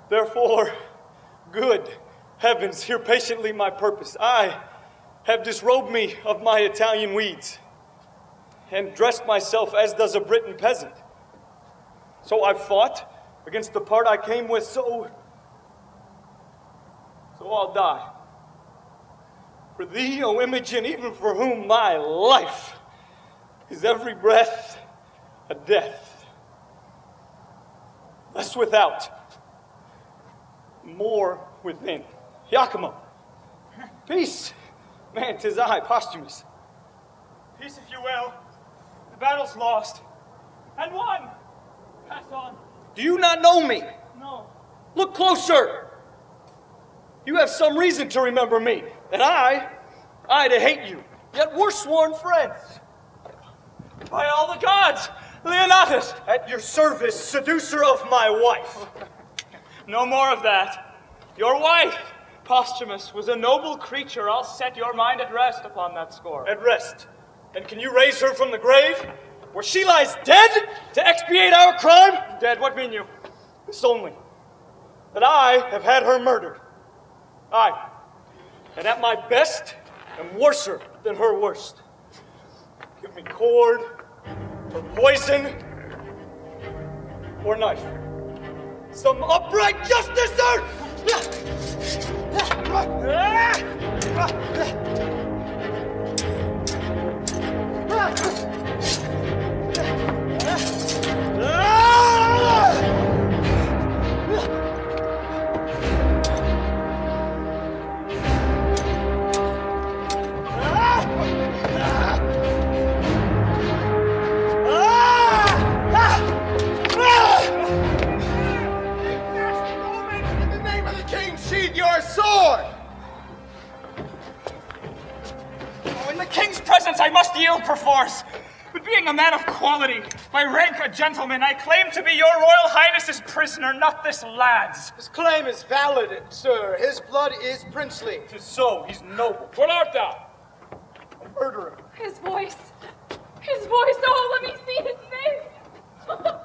Therefore, good heavens, hear patiently my purpose. I have disrobed me of my Italian weeds and dressed myself as does a Briton peasant. So I fought against the part I came with, so I'll die. For thee, O Imogen, even for whom my life is every breath a death. Less without, more within. Iachimo, peace. Man, 'tis I, Posthumus. Peace, if you will. The battle's lost. And won. Pass on. Do you not know me? No. Look closer. You have some reason to remember me, and I to hate you, yet we're sworn friends. By all the gods, Leonatus! At your service, seducer of my wife. No more of that. Your wife, Posthumus, was a noble creature. I'll set your mind at rest upon that score. At rest? And can you raise her from the grave, where she lies dead, to expiate our crime? Dead, what mean you? This only, that I have had her murdered. I, and at my best, am worser than her worst. Give me cord, or poison, or knife. Some upright justicer! must yield perforce. But being a man of quality, by rank a gentleman, I claim to be your Royal Highness's prisoner, not this lad's. His claim is valid, sir. His blood is princely. 'Tis so, he's noble. What art thou? A murderer. His voice. His voice. Oh, let me see his face.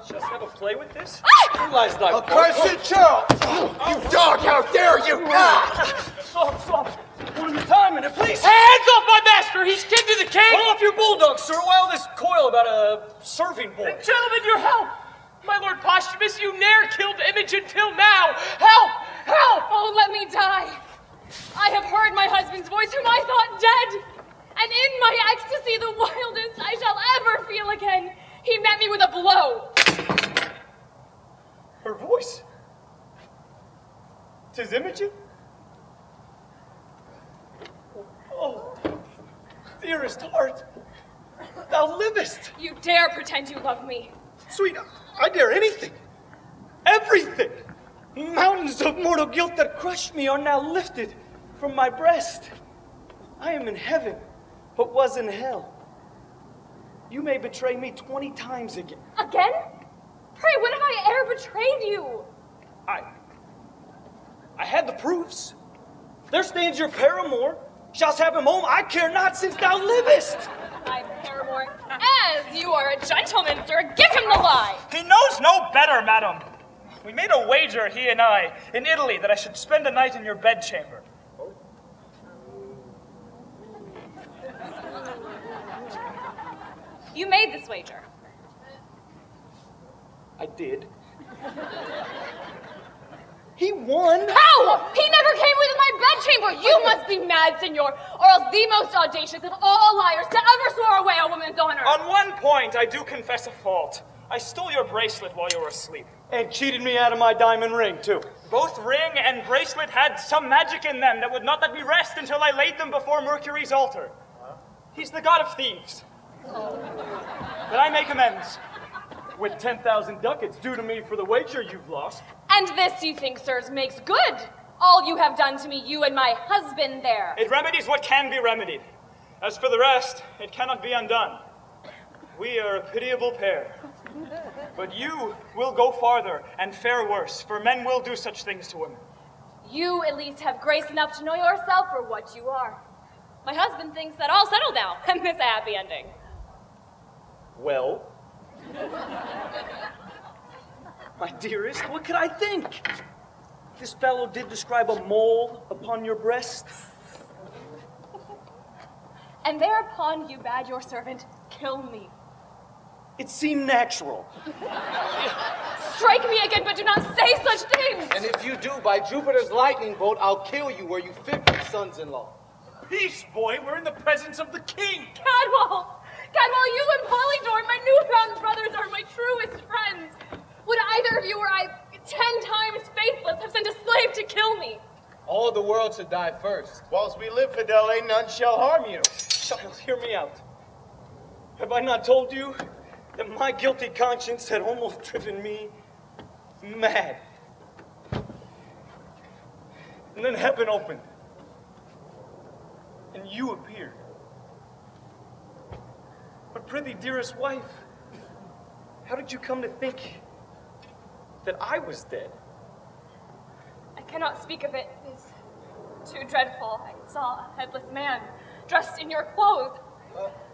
Just have a play with this? Who lies thy accursed Charles! You dog, how dare you! Stop. One at a time, and please. Hands off my master! He's kin to the king! Pull off your bulldog, sir, while this coil about a serving boy. Gentlemen, your help! My lord Posthumus, you ne'er killed Imogen till now! Help! Help! Oh, let me die. I have heard my husband's voice, whom I thought dead. And in my ecstasy, the wildest I shall ever feel again, he met me with a blow. Her voice. 'Tis Imogen? Oh, dearest heart, thou livest. You dare pretend you love me. Sweet, I dare anything. Everything. Mountains of mortal guilt that crushed me are now lifted from my breast. I am in heaven, but was in hell. You may betray me 20 times again. Again? Pray, when have I e'er betrayed you? I had the proofs. There stands your paramour. Shalt have him home, I care not, since thou livest. My paramour, as you are a gentleman, sir, give him the lie. He knows no better, madam. We made a wager, he and I, in Italy, that I should spend a night in your bedchamber. You made this wager. I did. He won. How? He never came within my bedchamber. You must be mad, senor, or else the most audacious of all liars to ever swear away a woman's honor. On one point, I do confess a fault. I stole your bracelet while you were asleep. And cheated me out of my diamond ring, too. Both ring and bracelet had some magic in them that would not let me rest until I laid them before Mercury's altar. He's the god of thieves. But I make amends. With 10,000 ducats due to me for the wager you've lost. And this, you think, sirs, makes good all you have done to me, you and my husband there. It remedies what can be remedied. As for the rest, it cannot be undone. We are a pitiable pair. But you will go farther and fare worse, for men will do such things to women. You at least have grace enough to know yourself for what you are. My husband thinks that all settled now, and this a happy ending. Well? My dearest, what could I think? This fellow did describe a mole upon your breast. And thereupon you bade your servant kill me. It seemed natural. Strike me again, but do not say such things! And if you do, by Jupiter's lightning bolt, I'll kill you where you 50 sons-in-law. Peace, boy, we're in the presence of the king. Cadwal, you and Polydor, my newfound brothers, are my truest friends. Would either of you, were I 10 times faithless, have sent a slave to kill me? All the world should die first. Whilst we live, Fidele, none shall harm you. Child, hear me out. Have I not told you that my guilty conscience had almost driven me mad? And then heaven opened, and you appeared. But prithee, dearest wife, how did you come to think that I was dead? I cannot speak of it. It is too dreadful. I saw a headless man dressed in your clothes.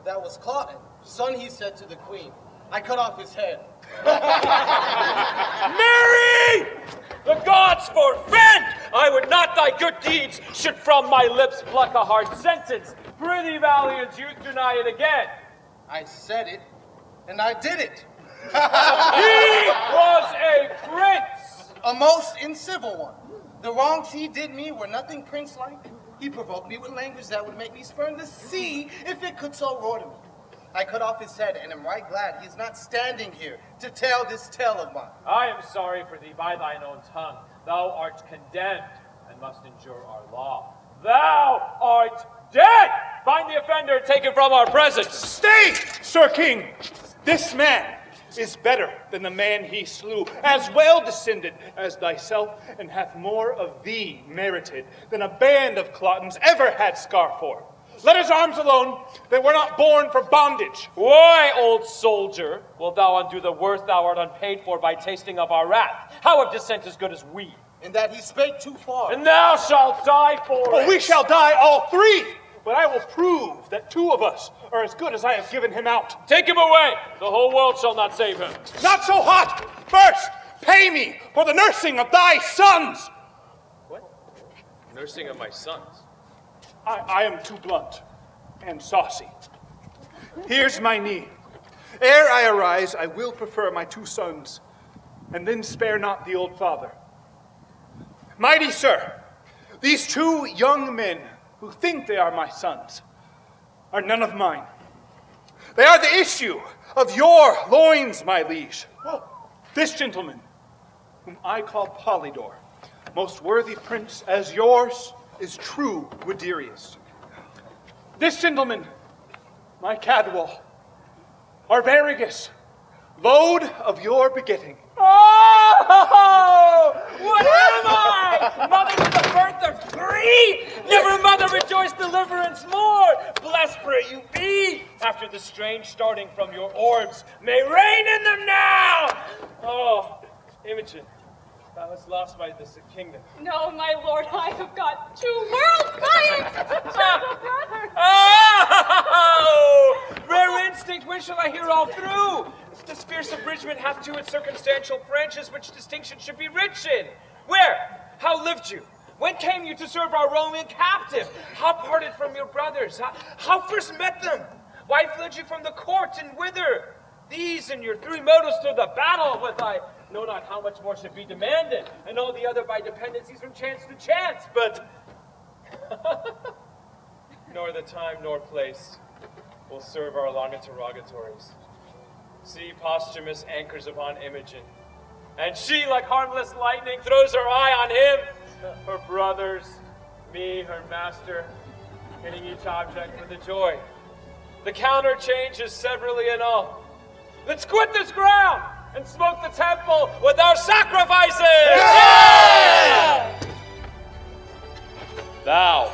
That was Claude. Son, he said to the queen. I cut off his head. Mary! The gods forfend! I would not thy good deeds should from my lips pluck a hard sentence. Prithee, valiant youth, deny it again. I said it, and I did it. He was a prince! A most incivil one. The wrongs he did me were nothing prince-like. He provoked me with language that would make me spurn the sea if it could so roar to me. I cut off his head, and am right glad he is not standing here to tell this tale of mine. I am sorry for thee by thine own tongue. Thou art condemned, and must endure our law. Thou art dead! Find the offender, take him from our presence. Stay, Sir King! This man is better than the man he slew, as well descended as thyself, and hath more of thee merited than a band of Clotons ever had scar for. Let his arms alone. They were not born for bondage. Why, old soldier, wilt thou undo the worth thou art unpaid for by tasting of our wrath? How have dissent as good as we? In that he spake too far. And thou shalt die for it. We shall die all three, but I will prove that two of us are as good as I have given him out. Take him away. The whole world shall not save him. Not so hot. First, pay me for the nursing of thy sons. What? Nursing of my sons? I am too blunt and saucy. Here's my knee. Ere I arise, I will prefer my two sons, and then spare not the old father. Mighty sir, these two young men who think they are my sons are none of mine. They are the issue of your loins, my liege. This gentleman, whom I call Polydor, most worthy prince as yours, is true Guiderius. This gentleman, my Cadwal, Arviragus, load of your begetting. Oh! What am I? Mother to the birth of three? Never mother rejoiced deliverance more. Blessed pray you be, after the strange starting from your orbs may reign in them now. Oh, Imogen, thou hast lost by this kingdom. No, my lord, I have got 2 worlds by brothers. Oh! Rare instinct, when shall I hear all through? This fierce abridgment hath to its circumstantial branches which distinction should be rich in. Where? How lived you? When came you to serve our Roman captive? How parted from your brothers? How first met them? Why fled you from the court, and whither? These and your 3 motives to the battle with I know not how much more should be demanded, and all the other by dependencies from chance to chance, but nor the time nor place will serve our long interrogatories. See, Posthumus anchors upon Imogen, and she, like harmless lightning, throws her eye on him. Her brothers, me, her master, hitting each object with a joy. The counter changes severally and all. Let's quit this ground and smoke the temple with our sacrifices! Yeah! Thou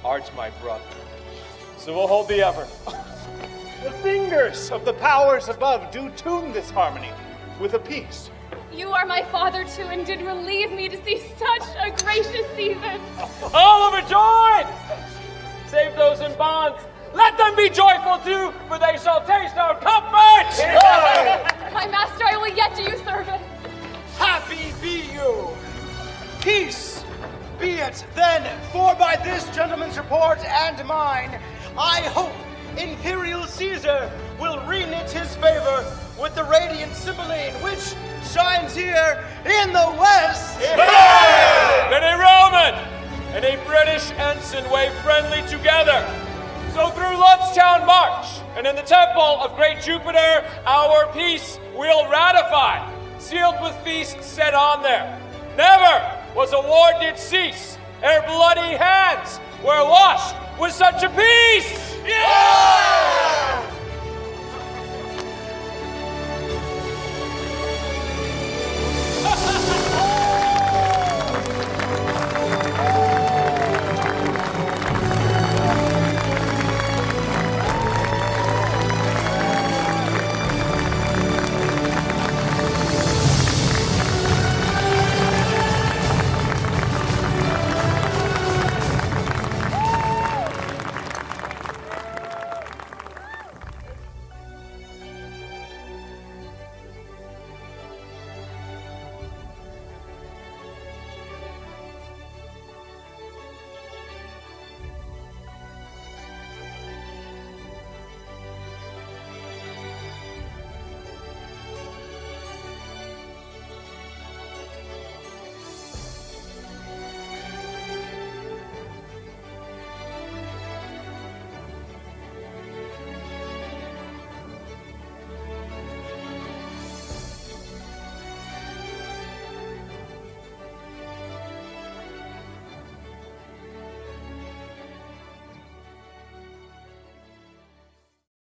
art my brother, so we'll hold thee ever. The fingers of the powers above do tune this harmony with a peace. You are my father too, and did relieve me to see such a gracious season. All overjoyed! Save those in bonds. Let them be joyful too, for they shall taste our comfort! My master, I will yet do you service. Happy be you! Peace be it then, for by this gentleman's report and mine, I hope Imperial Caesar will reknit his favor with the radiant Cymbeline, which shines here in the west. Yeah! And a Roman and a British ensign wave friendly together. So through Ludstown march, and in the temple of great Jupiter, our peace we'll ratify, sealed with feast set on there. Never was a war did cease, ere bloody hands were washed with such a peace. Yeah!